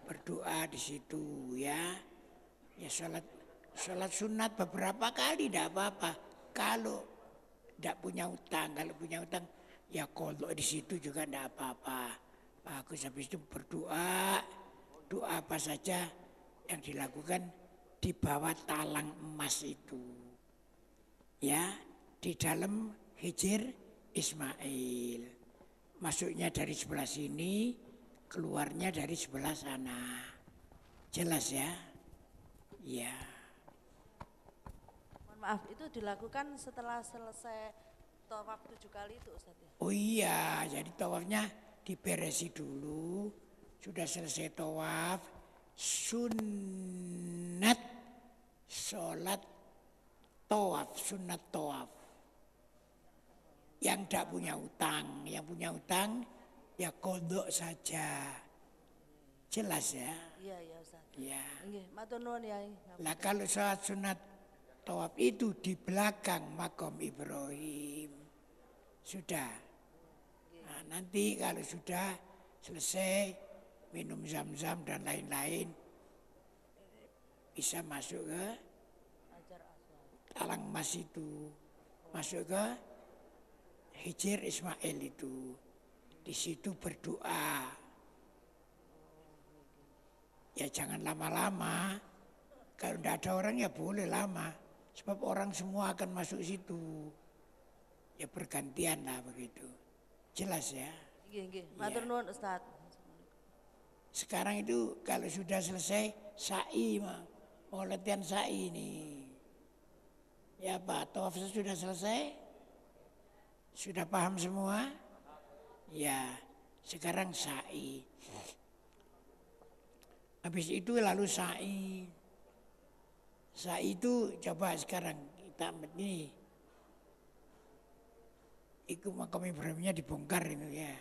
berdoa di situ ya, ya sholat sunat beberapa kali tidak apa-apa. Kalau tidak punya utang, kalau punya utang ya qadha di situ juga tidak apa-apa. Bagus, habis itu berdoa, doa apa saja yang dilakukan di bawah talang emas itu. Ya, di dalam Hijr Ismail. Masuknya dari sebelah sini, keluarnya dari sebelah sana. Jelas ya? Ya. Mohon maaf, itu dilakukan setelah selesai tawaf 7 kali itu Ustadz ya? Oh iya, jadi tawafnya diberesi dulu, sudah selesai tawaf, sunat sholat tawaf, sunat tawaf. Yang tidak punya utang, yang punya utang ya qadha saja. Jelas ya? Iya, iya Ustadz. Ya. Nggih, matur nuwun ya. Lah kalau sholat sunat tawaf itu di belakang makam Ibrahim. Sudah. Nah, nanti kalau sudah selesai minum zam-zam dan lain-lain bisa masuk ke talang emas itu, masuk ke Hijr Ismail itu, di situ berdoa. Ya jangan lama-lama, kalau tidak ada orang ya boleh lama, sebab orang semua akan masuk situ. Ya bergantian lah begitu. Jelas ya? Nggih, nggih. Matur nuwun Ustadz. Sekarang itu kalau sudah selesai sa'i, mau latihan sa'i ini. Ya Pak, tawaf sudah selesai? Sudah paham semua? Ya, sekarang sa'i. Habis itu lalu sa'i. Sa'i itu coba sekarang kita ini. Itu makam Ibrahimnya dibongkar itu ya.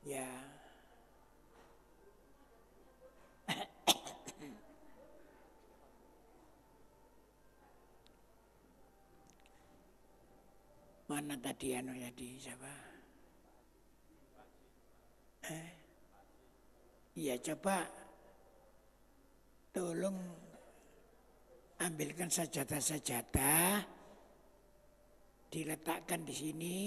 Ya. Mana tadi siapa? Iya coba tolong ambilkan sajadah-sajadah, diletakkan di sini.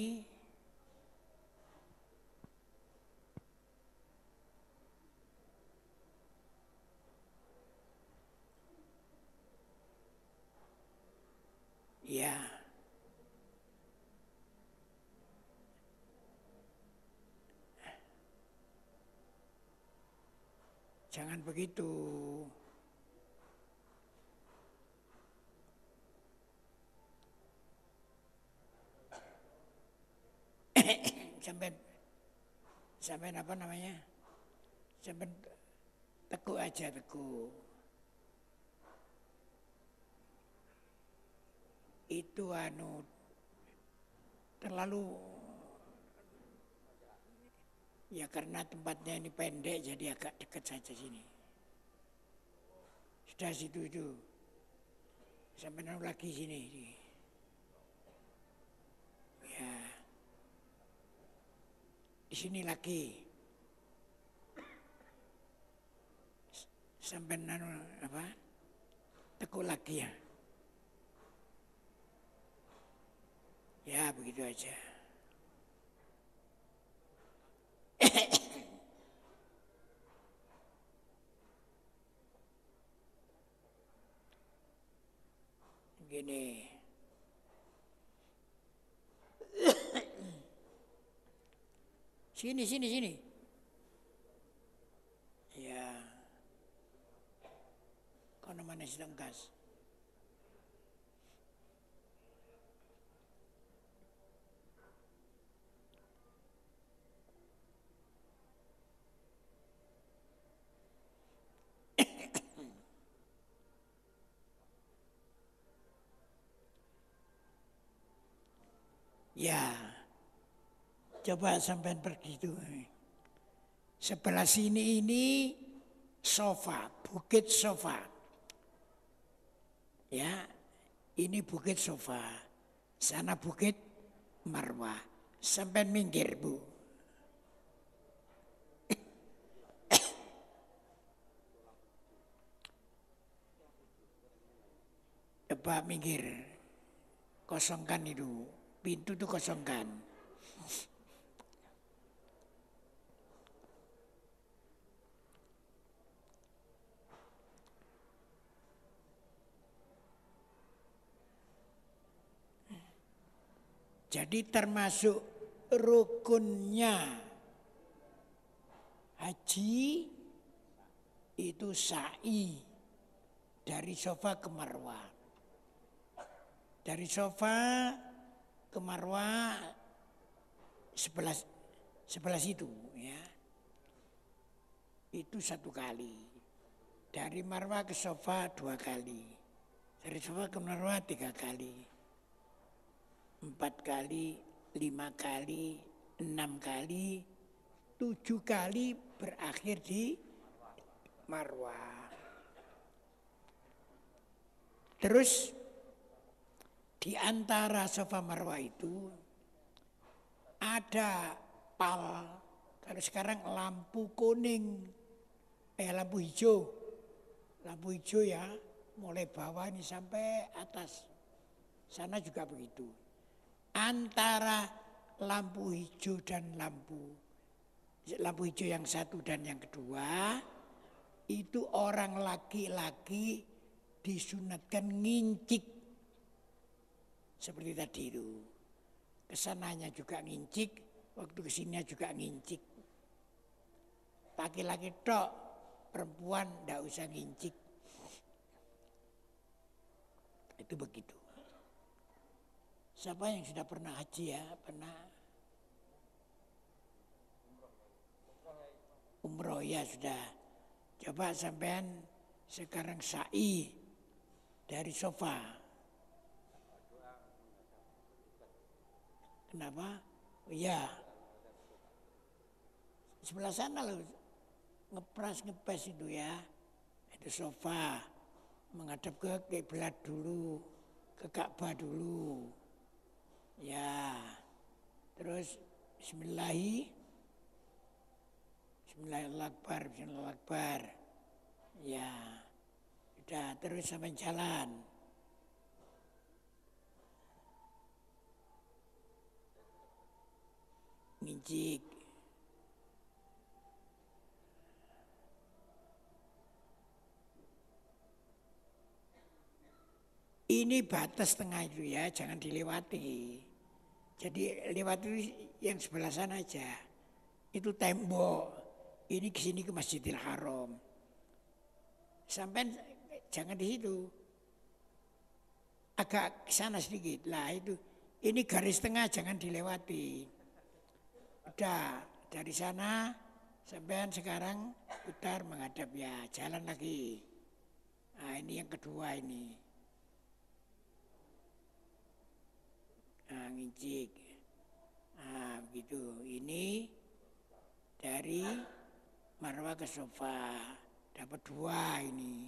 Ya. Jangan begitu. Sampai apa namanya? Sampai tekuk aja tekuk. Itu terlalu ya karena tempatnya ini pendek jadi agak dekat saja sini. Sudah situ itu. Sampai lagi sini. Ya. Di sini lagi. Sampai tekuk lagi ya. Ya begitu aja. Gini. Sini. Ya. Kono mana sedang gas. Ya, coba sampai pergi itu. Sebelah sini ini sofa, bukit sofa. Ya, ini bukit sofa. Sana bukit Marwah. Sampai minggir, Bu. Coba minggir. Kosongkan itu. Pintu itu kosongkan. Jadi termasuk rukunnya haji itu sa'i dari Sofa ke Marwah. Dari Sofa ke Marwah sebelah situ ya. Itu 1 kali. Dari Marwah ke Sofa 2 kali. Dari Sofa ke Marwah 3 kali. 4 kali, 5 kali, 6 kali, 7 kali berakhir di Marwah. Terus di antara Sofa Marwah itu ada pal, kalau sekarang lampu kuning, lampu hijau. Lampu hijau ya, mulai bawah ini sampai atas. Sana juga begitu. Antara lampu hijau dan lampu hijau yang 1 dan yang kedua, itu orang laki-laki disunatkan ngincik. Seperti tadi itu. Kesananya juga ngincik, waktu kesininya juga ngincik. Laki-laki tok, perempuan ndak usah ngincik. Itu begitu. Siapa yang sudah pernah haji ya? Pernah umroh ya sudah. Coba sampean sekarang sa'i dari Sofa. Kenapa? Oh, iya. Sebelah sana loh, ngepes itu ya. Itu Sofa, menghadap ke kiblat dulu, ke Ka'bah dulu. Ya, terus Bismillahirrahmanirrahim. Ya, udah terus sampai jalan. Ngincik. Ini batas tengah itu ya, jangan dilewati. Jadi lewati yang sebelah sana aja. Itu tembok. Ini kesini ke Masjidil Haram. Sampai jangan di situ. Agak ke sana sedikit. Lah itu. Ini garis tengah jangan dilewati. Udah dari sana sampai sekarang putar menghadap ya, jalan lagi. Nah, ini yang kedua ini. Nah, ngincik. Nah, begitu. Ini dari marwah ke sofa. Dapat 2 ini.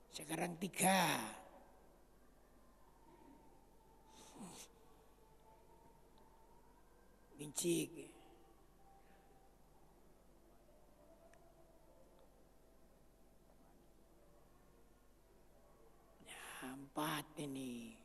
Sekarang 3. Ngincik. Ya, 4 ini.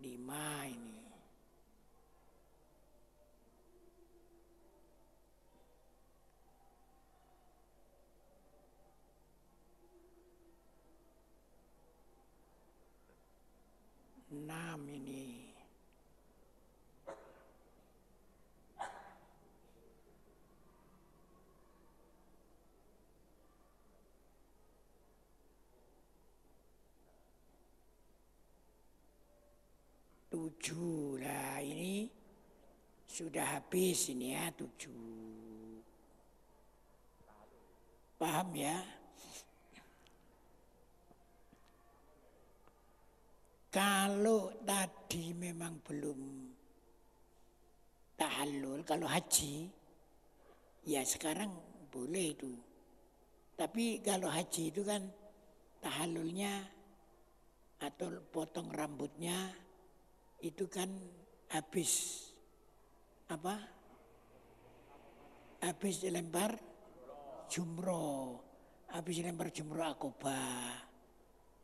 Lima ini. Enam ini. Tujuh. Lah ini sudah habis ini ya 7. Paham ya? Kalau tadi memang belum tahallul, kalau haji, ya sekarang boleh itu. Tapi kalau haji itu kan tahallulnya atau potong rambutnya itu kan habis apa? Habis lempar jumroh, habis lempar jumroh akobah.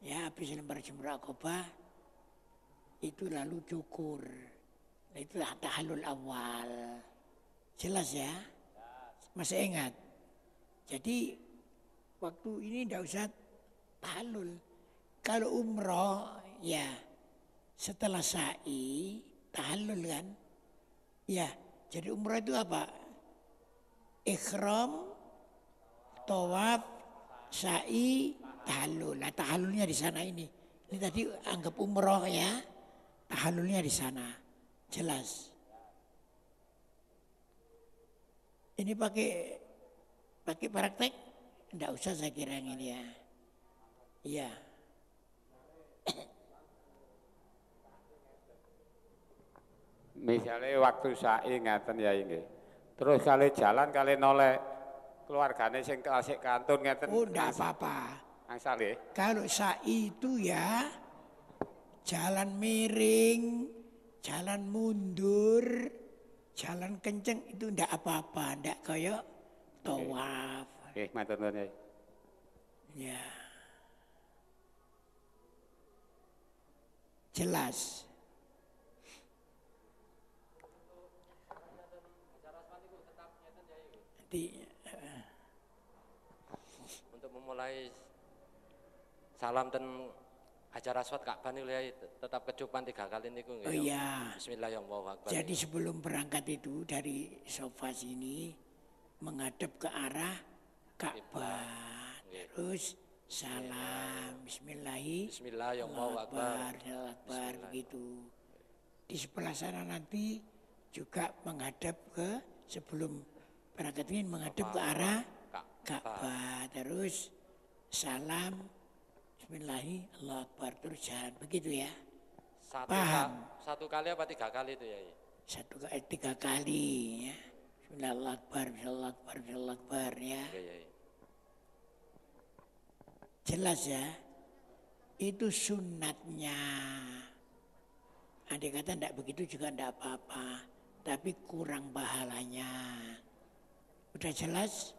Ya, habis lempar jumroh akobah itu lalu cukur. Nah, itulah tahallul awal. Jelas ya? Masih ingat? Jadi waktu ini tidak usah tahallul. Kalau umroh ya setelah sa'i tahallul kan? Ya, jadi umroh itu apa? Ikhram, tawaf, sa'i, tahallul. Nah, tahallulnya di sana ini. Ini tadi anggap umroh ya. Tahallulnya di sana. Jelas. Ini pakai praktek? Enggak usah saya kira yang ini ya. Iya. Misalnya waktu sa'i ngaten ya ini. Terus kali jalan kali noleh keluargane sing kasih kantun ngeten. Oh, enggak apa-apa. Angsal ya. Kalau sa'i itu ya jalan miring, jalan mundur, jalan kenceng itu enggak apa-apa, enggak kayak tawaf. Oke, matur nuwun ya. Ya. Jelas. Untuk memulai salam dan Hajar Aswad Ka'bah niku ya tetap kecupan 3 kali niku nggih. Oh iya. Bismillahirrahmanirrahim. Jadi sebelum berangkat itu dari sofa sini menghadap ke arah Ka'bah. Terus salam Bismillahirrahmanirrahim begitu. Di sebelah sana nanti juga menghadap ke sebelum berangkat ini menghadap ke arah Ka'bah. Terus salam Bismillahirrahmanirrahim, Allahu Akbar, terus jalan begitu ya. Paham? 1 kali apa 3 kali itu ya? 3 kali ya. Bismillahirrahmanirrahim ya. Jelas ya. Itu sunatnya. Andai kata tidak begitu juga tidak apa-apa. Tapi kurang pahalanya. Udah jelas?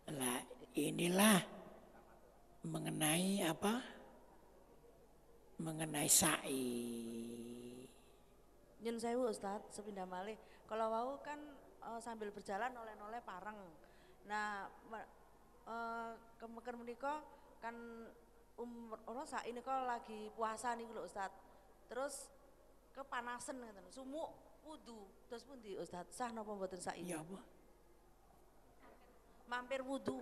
Lah inilah mengenai apa? Mengenai sa'i. Nyun sewu Ustaz, sepindah malih. Kalau wau kan sambil berjalan noleh-noleh pareng. Nah, kemeken menika kan ora sak ini kok lagi puasa niku lho Ustaz. Terus kepanasan ngoten. Sumuk wudu. Terus pundi Ustaz? Sah napa mboten sak ini? Ya apa? Mampir wudu.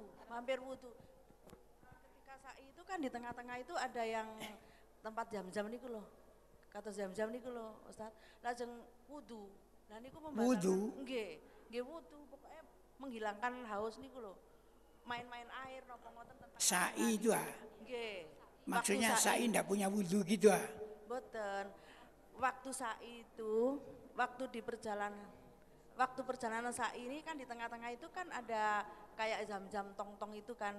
Ketika sa'i itu kan di tengah-tengah itu ada yang tempat jam-jam niku loh. Kata jam-jam niku loh Ustaz. Lajeng wudu. Nah niku Wudu? Nggih wudu pokoknya menghilangkan haus niku loh. Main-main air napa ngoten tentang Sa'i itu Nggih. Maksudnya Waktu sa'i ndak punya wudu gitu Boten. Waktu sa'i itu, waktu perjalanan sa'i ini kan di tengah-tengah itu kan ada kayak jam-jam tong-tong itu kan.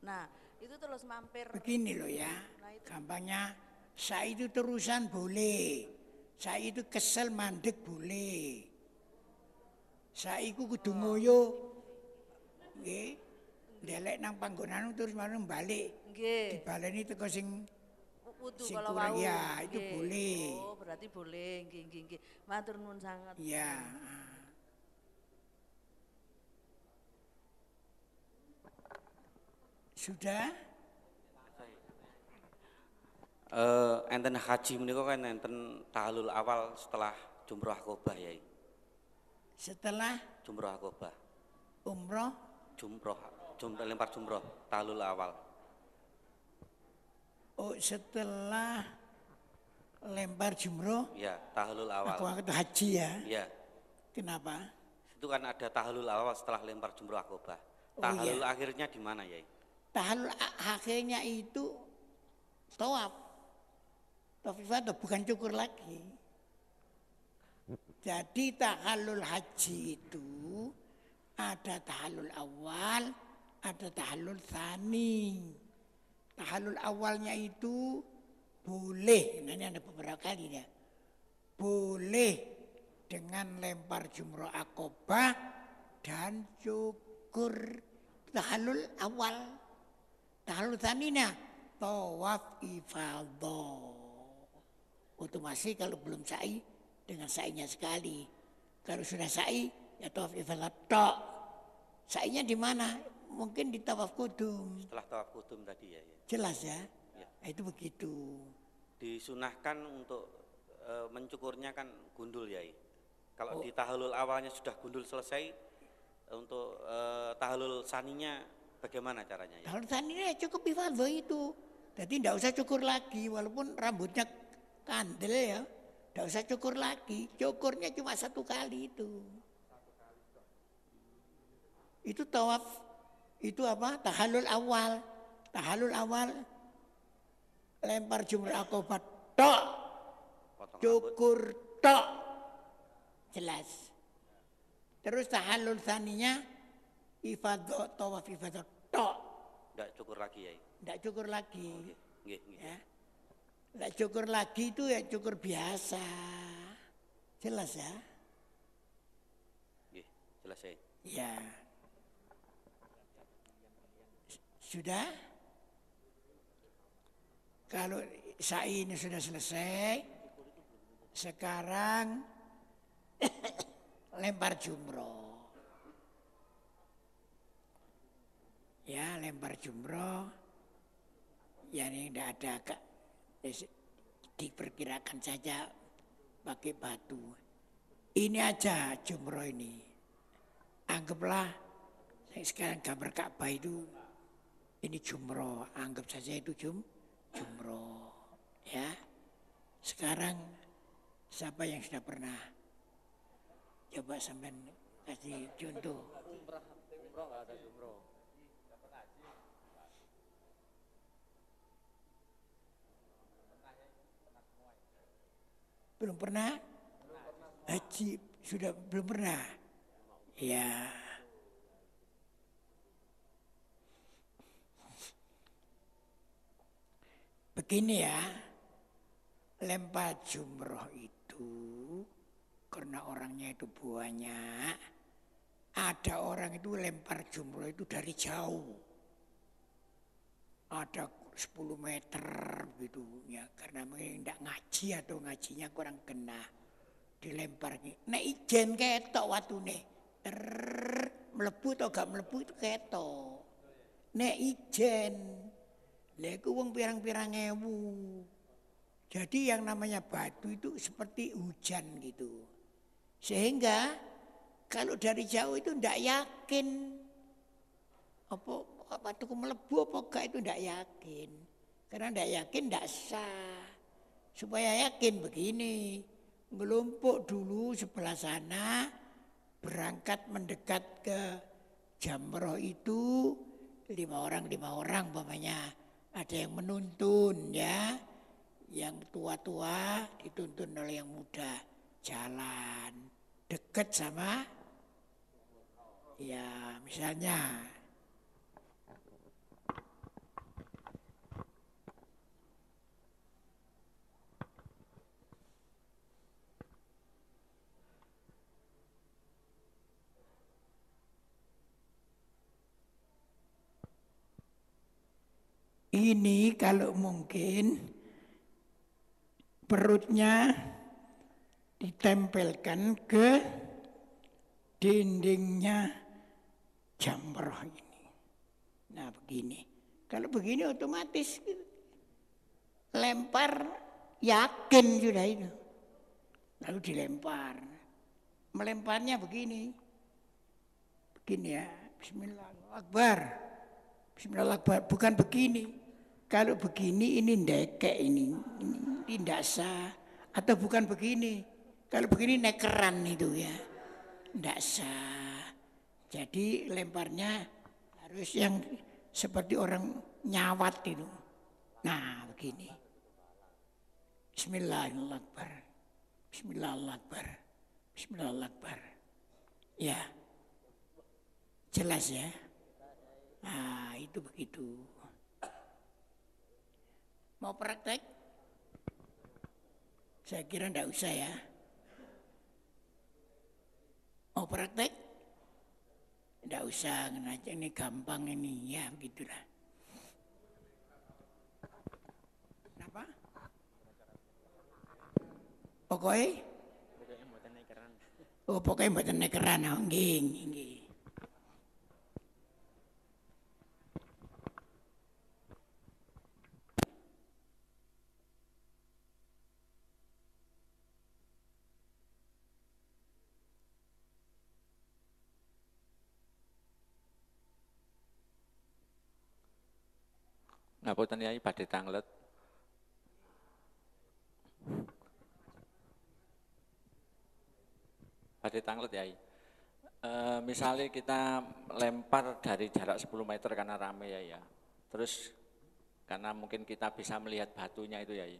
Nah, itu terus mampir. Begini loh ya, Nah, itu. gampangnya sa'i itu terusan boleh. Sa'i itu kesel mandek boleh. Sa'i ku kudu ngoyo. Nggih. Ndelek nang panggonan terus marang balik. Nggih. Dibaleni teko sing Wudu sing kalau kurang wau. ya, itu Nggih. boleh. Oh, berarti boleh. Nggih. Matur nuwun sangat. Ya. Sudah? Enten haji menika kan enten tahlul awal setelah jumroh akobah ya. Setelah Jumroh akobah. umroh Lempar jumroh tahlul awal. oh setelah lempar jumroh Ya, tahlul awal. aku haji ya. Ya. Kenapa? Itu kan ada tahlul awal setelah lempar jumroh akobah. Oh, Tahlul iya. akhirnya di mana ya? Tahallul akhirnya itu tawaf. Tawaf ifadah bukan cukur lagi. Jadi tahallul haji itu ada tahallul awal, ada tahallul tsani. Tahallul awalnya itu boleh, nah ini ada beberapa kali ya. Boleh dengan lempar jumroh akobah dan cukur. Tahallul awal. Tahallul tsaninya tawaf ifadah. Otomatis kalau belum sa'i dengan sa'inya sekali. Kalau sudah sa'i ya tawaf ifadah tok. Sa'inya di mana? Mungkin di tawaf kudum. Setelah tawaf kudum tadi ya. Jelas ya? Ya. Nah, itu begitu. Disunahkan untuk mencukurnya kan gundul ya. Kalau di tahlul awalnya sudah gundul selesai, untuk tahlul saninya bagaimana caranya ya? Tahallul tsaninya cukup ifadah itu. Jadi tidak usah cukur lagi walaupun rambutnya kandel ya. Tidak usah cukur lagi. Cukurnya cuma satu kali itu. Itu tawaf. Itu apa? Tahallul awal. Tahallul awal. Lempar jumrah akobah tok. Potong rambut. Cukur tok. Jelas. Terus tahallul tsaninya ifadah tawaf ifadah tok. Enggak cukur lagi ya. Tidak cukur lagi. Nggih. Ya. Tidak cukur lagi itu ya cukur biasa. Jelas ya? Nggih, jelas ya. Ya. Sudah? Kalau sa'i ini sudah selesai, sekarang lempar jumroh. Ya, lempar jumroh. Ya ini tidak ada, diperkirakan saja pakai batu. Ini aja jumroh ini. Anggaplah sekarang gambar Ka'bah itu ini jumroh. Anggap saja itu jumroh. Ya. Sekarang siapa yang sudah pernah? Coba sampai kasih contoh. Umroh nggak ada umroh. Belum pernah? Haji sudah belum pernah? Ya. Begini ya, lempar jumroh itu karena orangnya itu banyak, ada orang itu lempar jumroh itu dari jauh. Ada 10 meter gitu ya, karena mungkin tidak ngaji atau ngajinya kurang kena. Dilempar nek ijen ketok watune. Mlebu atau gak mlebu itu ketok. nek ijen. Lha iku wong pirang-pirang ewu. Jadi yang namanya batu itu seperti hujan gitu. Sehingga kalau dari jauh itu ndak yakin apa tuh melebu apa enggak itu ndak yakin. Karena ndak yakin ndak sah. Supaya yakin begini, ngelumpuk dulu sebelah sana, berangkat mendekat ke jamroh itu 5 orang umpamanya. Ada yang menuntun ya, yang tua-tua dituntun oleh yang muda. Jalan dekat sama ya misalnya ini kalau mungkin perutnya ditempelkan ke dindingnya jamroh ini. Nah begini, kalau begini otomatis lempar yakin sudah itu. Lalu dilempar. Melemparnya begini. Begini ya, Bismillahirrahmanirrahim. Bismillahirrahmanirrahim, bukan begini. Kalau begini ini ndekek ini tidak sah. Atau bukan begini. Kalau begini nekeran itu ya. Tidak sah. Jadi lemparnya harus yang seperti orang nyawat itu. Nah begini. Bismillahirrahmanirrahim. Bismillahirrahmanirrahim. Bismillahirrahmanirrahim. Ya. Jelas ya. Nah itu begitu. Mau praktek? Saya kira enggak usah ya. Mau praktek? Enggak usah, ini gampang ini ya begitulah. Kenapa? Pokoknya? Oh pokoknya mboten nekeran, nggih. Ngapunten Yai badhe tanglet. Badhe tanglet Yai. Misalnya kita lempar dari jarak 10 meter karena rame ya. Terus karena mungkin kita bisa melihat batunya itu Yai.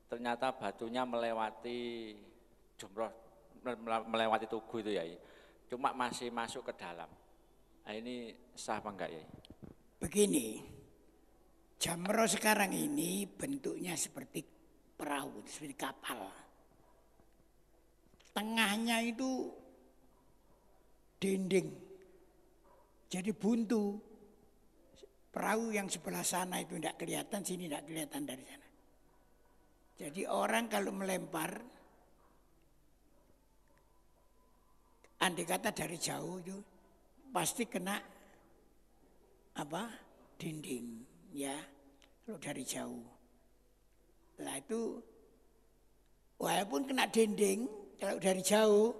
Ternyata batunya melewati jumroh, melewati tugu itu Yai. Cuma masih masuk ke dalam. Nah ini sah apa enggak Yai? Begini. Jamroh sekarang ini bentuknya seperti perahu, seperti kapal. Tengahnya itu dinding, jadi buntu. Perahu yang sebelah sana itu tidak kelihatan, sini tidak kelihatan dari sana. Jadi orang kalau melempar, andai kata dari jauh itu pasti kena dinding. Ya, kalau dari jauh. Lah itu walaupun kena dinding, kalau dari jauh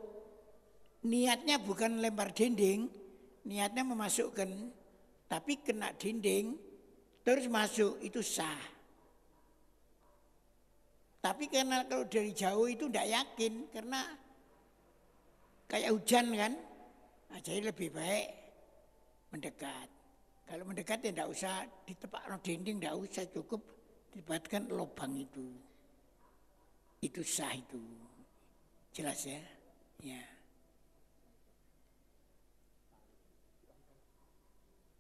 niatnya bukan lempar dinding, niatnya memasukkan, tapi kena dinding terus masuk itu sah. Tapi karena kalau dari jauh itu tidak yakin karena kayak hujan kan, jadi lebih baik mendekat. Kalau mendekat ya tidak usah ditepak dinding, tidak usah, cukup dibuatkan lubang itu. Itu sah itu. Jelas ya? Ya.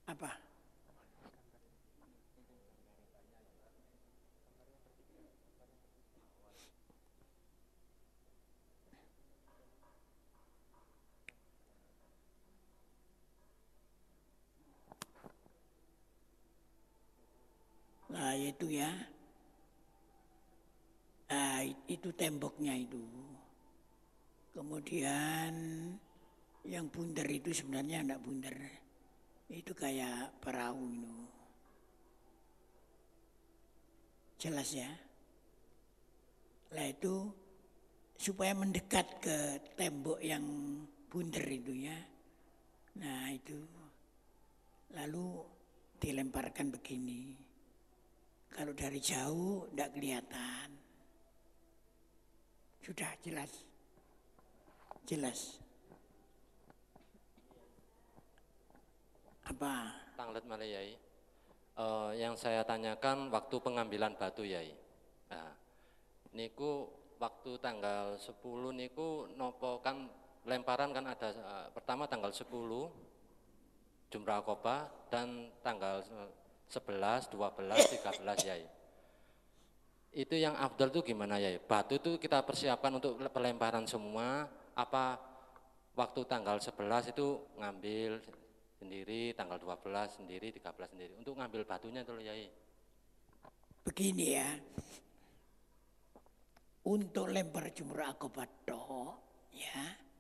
Apa? Nah itu ya, itu temboknya itu. Kemudian yang bundar itu sebenarnya enggak bundar. Itu kayak perahu itu. Jelas ya? Lah itu supaya mendekat ke tembok yang bundar itu ya. Nah itu. Lalu dilemparkan begini. Kalau dari jauh tidak kelihatan. Sudah jelas. Jelas. Apa? Tanglet malah Yai. Yang saya tanyakan waktu pengambilan batu Yai. Nah, niku waktu tanggal 10 niku nopo kan lemparan kan ada pertama tanggal 10 Jumrah Aqobah dan tanggal 11, 12, 13 Yai. Itu yang afdal itu gimana Yai? Batu itu kita persiapkan untuk pelemparan semua apa waktu tanggal 11 itu ngambil sendiri, tanggal 12 sendiri, 13 sendiri. Untuk ngambil batunya itu Yai. Begini ya. Untuk lempar Jumrah Aqobah ya.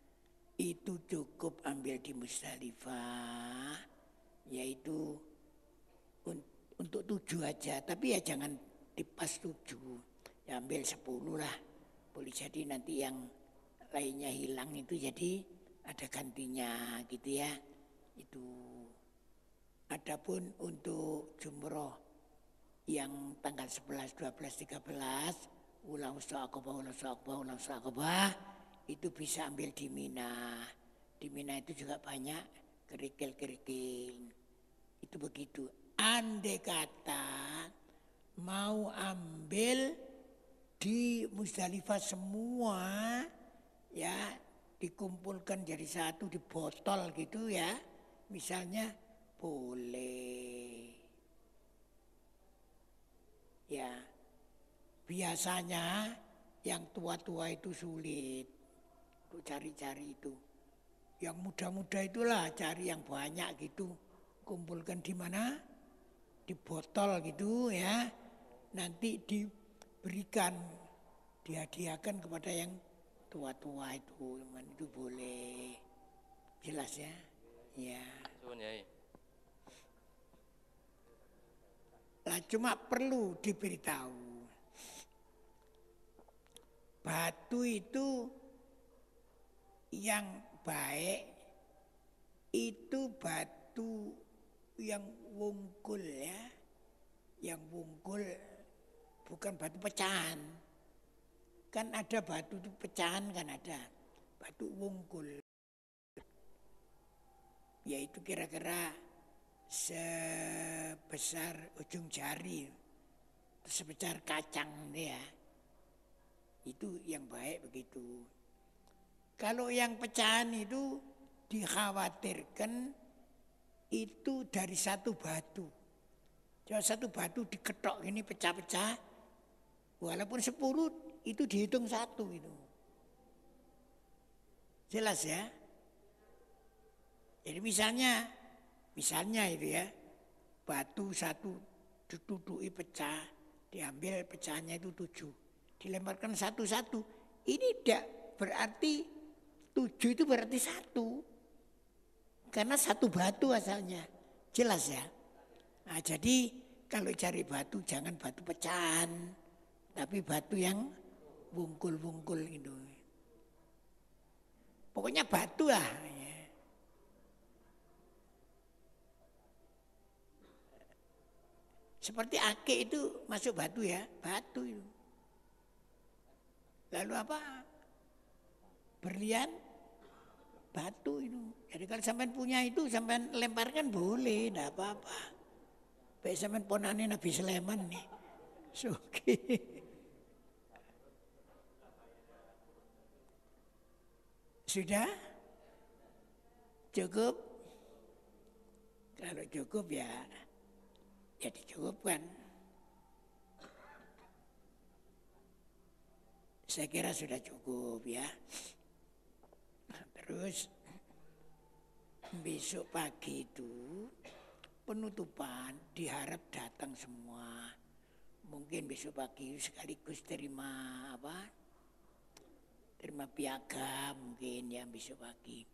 Itu cukup ambil di Musdalifah, yaitu untuk 7 aja, tapi ya jangan di pas 7, ya ambil 10 lah, boleh jadi nanti yang lainnya hilang itu jadi ada gantinya gitu ya, itu. Adapun untuk jumroh yang tanggal 11, 12, 13, ulah usaha Aqobah, itu bisa ambil di Mina. Di Mina itu juga banyak kerikil-kerikil. Itu begitu. Andai kata mau ambil di Musdalifah semua, ya dikumpulkan jadi satu di botol gitu ya. Misalnya boleh. Ya, biasanya yang tua-tua itu sulit. Untuk cari-cari itu. Yang muda-muda itulah cari yang banyak gitu. Kumpulkan di mana? Di botol gitu ya. Nanti diberikan, dihadiahkan kepada yang tua-tua itu. Itu boleh. Jelas ya? Ya. Lah cuma perlu diberitahu. Batu itu yang baik itu batu yang wungkul ya. Yang wungkul bukan batu pecahan. Kan ada batu itu pecahan kan ada. Batu wungkul. Yaitu kira-kira sebesar ujung jari. Sebesar kacang ya. Itu yang baik begitu. Kalau yang pecahan itu dikhawatirkan itu dari satu batu. Jadi satu batu diketok ini pecah-pecah. Walaupun 10 itu dihitung 1 itu. Jelas ya? Jadi misalnya itu ya. Batu 1 dituduki pecah. Diambil pecahannya itu 7. Dilemparkan 1-1. Ini tidak berarti 7 itu berarti 1. Karena 1 batu asalnya. Jelas ya? Nah, jadi kalau cari batu jangan batu pecahan. Tapi batu yang wungkul-wungkul itu. Pokoknya batu lah. Seperti akik itu masuk batu ya. Batu itu. Lalu apa? Berlian batu itu. Jadi kalau sampean punya itu sampean lemparkan boleh, enggak apa-apa. Baik sampean ponane Nabi Sulaiman nih. Suki. Sudah? Cukup? Kalau cukup ya dicukupkan. Saya kira sudah cukup ya. Terus besok pagi itu penutupan diharap datang semua. Mungkin besok pagi sekaligus terima piagam mungkin ya besok pagi.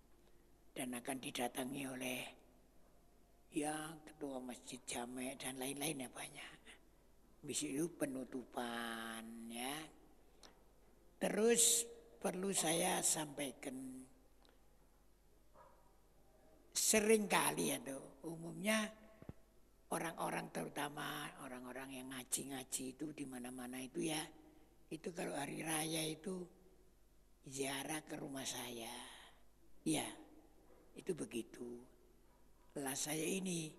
Dan akan didatangi oleh ya ketua masjid jamek dan lain-lain ya banyak. Habis itu penutupan ya. Terus perlu saya sampaikan, seringkali ya tuh, umumnya orang-orang terutama orang-orang yang ngaji-ngaji itu di mana-mana itu ya, itu kalau hari raya itu ziarah ke rumah saya. Ya, itu begitu. Lah saya ini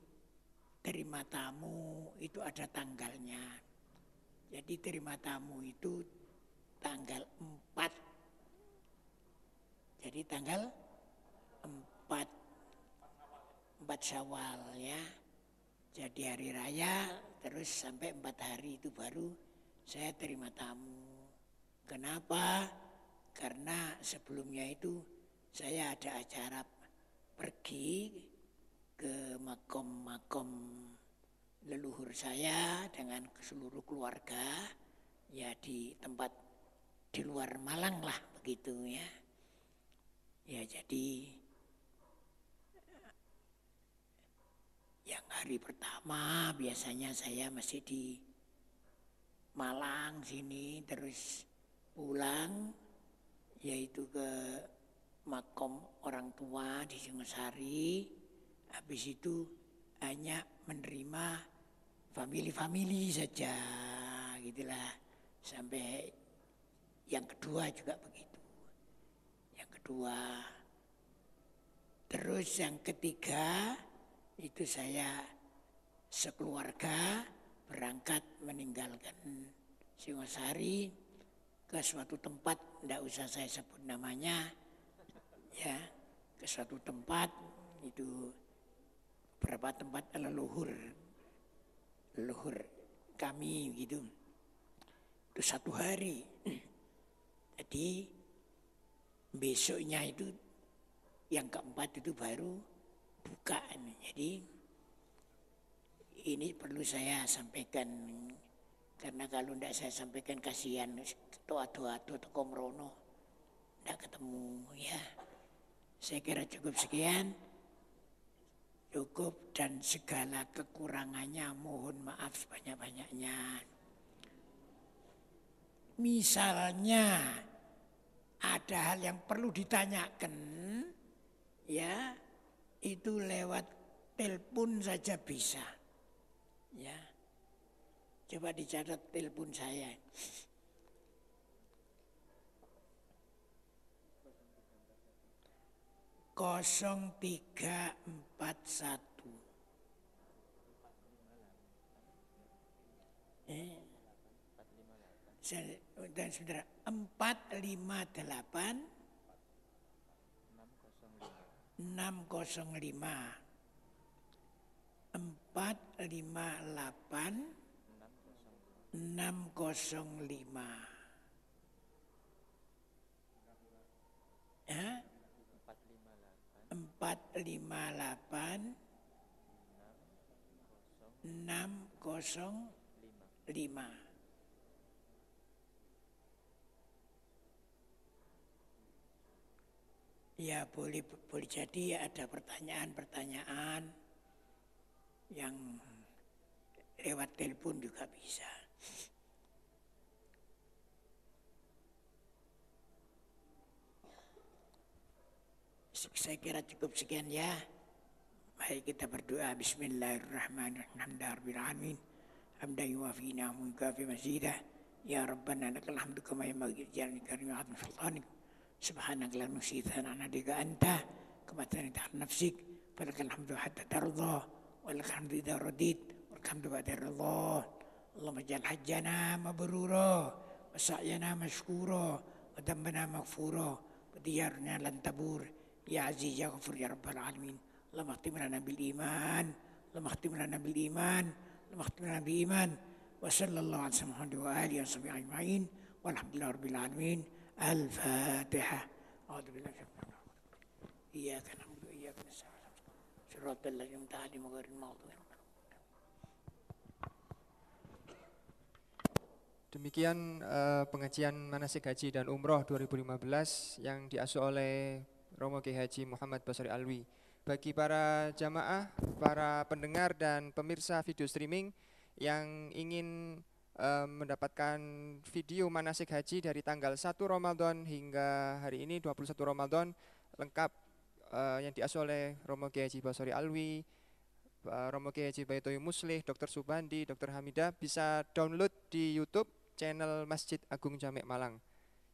terima tamu itu ada tanggalnya. Jadi terima tamu itu tanggal 4. Jadi tanggal 4 Syawal ya. Jadi hari raya terus sampai 4 hari itu baru saya terima tamu. Kenapa? Karena sebelumnya itu saya ada acara pergi ke makom-makom leluhur saya dengan seluruh keluarga ya di tempat di luar Malang lah begitu ya. Ya jadi yang hari pertama biasanya saya masih di Malang sini, terus pulang yaitu ke makom orang tua di Singosari. Habis itu hanya menerima family saja gitulah. Sampai yang kedua juga begitu. Yang kedua. Terus yang ketiga itu saya sekeluarga berangkat meninggalkan Singosari ke suatu tempat, tidak usah saya sebut namanya, ya, ke suatu tempat itu beberapa tempat leluhur kami gitu. Itu 1 hari. Jadi besoknya itu yang keempat itu baru buka. Jadi ini perlu saya sampaikan karena kalau tidak saya sampaikan kasihan doa-doa teko mrono tidak ketemu ya. Saya kira cukup sekian. Cukup dan segala kekurangannya mohon maaf sebanyak-banyaknya. Misalnya ada hal yang perlu ditanyakan ya, itu lewat telepon saja bisa. Ya. Coba dicatat telepon saya. 0341 dan saudara 458 605 ya 458 605. Ya boleh jadi ada pertanyaan-pertanyaan yang lewat telepon juga bisa. Saya kira cukup sekian ya. Mari kita berdoa. Bismillahirrahmanirrahim. Alhamdulillahirrahmanirrahim. Hamdan yuwafi ni'amahu yukafi mazidah. Ya Rabbana lakal hamdu kama yanbaghi li jalali karim wa 'azimi sultanik. Subhanaka la nuhsi thana'an 'alaika anta kama athnayta 'ala nafsik. Falakal hamdu hatta tarda wa lakal hamdu idza radit wal hamdu ba'da ridha. Allahumma ij'al hajjana mabrura wa sa'yana mashkura wa dhanbana maghfura wa diyarna lan tabur. Ya Aziz ya Ghafur ya Rabbal Alamin. Allahumma khtim lana bil iman. Allahumma khtim lana bil iman. Allahumma khtim lana bil iman. Wa sallallahu alaihi Muhammad wa alihi wa sahbihi ajma'in. Walhamdulillahi rabbil alamin. Al-Fatihah. A'udzu billahi minasyaitonir rajim. Iyyaka na'budu wa iyyaka nasta'in. Shiratal ladzina an'amta 'alaihim ghairil maghdubi 'alaihim. Demikian pengajian manasik haji dan umroh 2015 yang diasuh oleh Romo Kiai Haji Muhammad Basri Alwi. bagi para jamaah, para pendengar dan pemirsa video streaming yang ingin mendapatkan video manasik haji dari tanggal 1 Ramadan hingga hari ini 21 Ramadan lengkap yang diasuh oleh Romo Kiai Haji Basori Alwi, Romo Kiai Haji Baitowi Muslih, Dr. Subandi, Dr. Hamidah, bisa download di YouTube channel Masjid Agung Jamek Malang.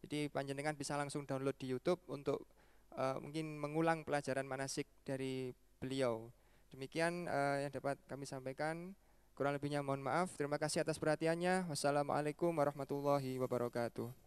Jadi panjenengan bisa langsung download di YouTube untuk mungkin mengulang pelajaran manasik dari beliau. Demikian yang dapat kami sampaikan. Kurang lebihnya mohon maaf. Terima kasih atas perhatiannya. Wassalamualaikum warahmatullahi wabarakatuh.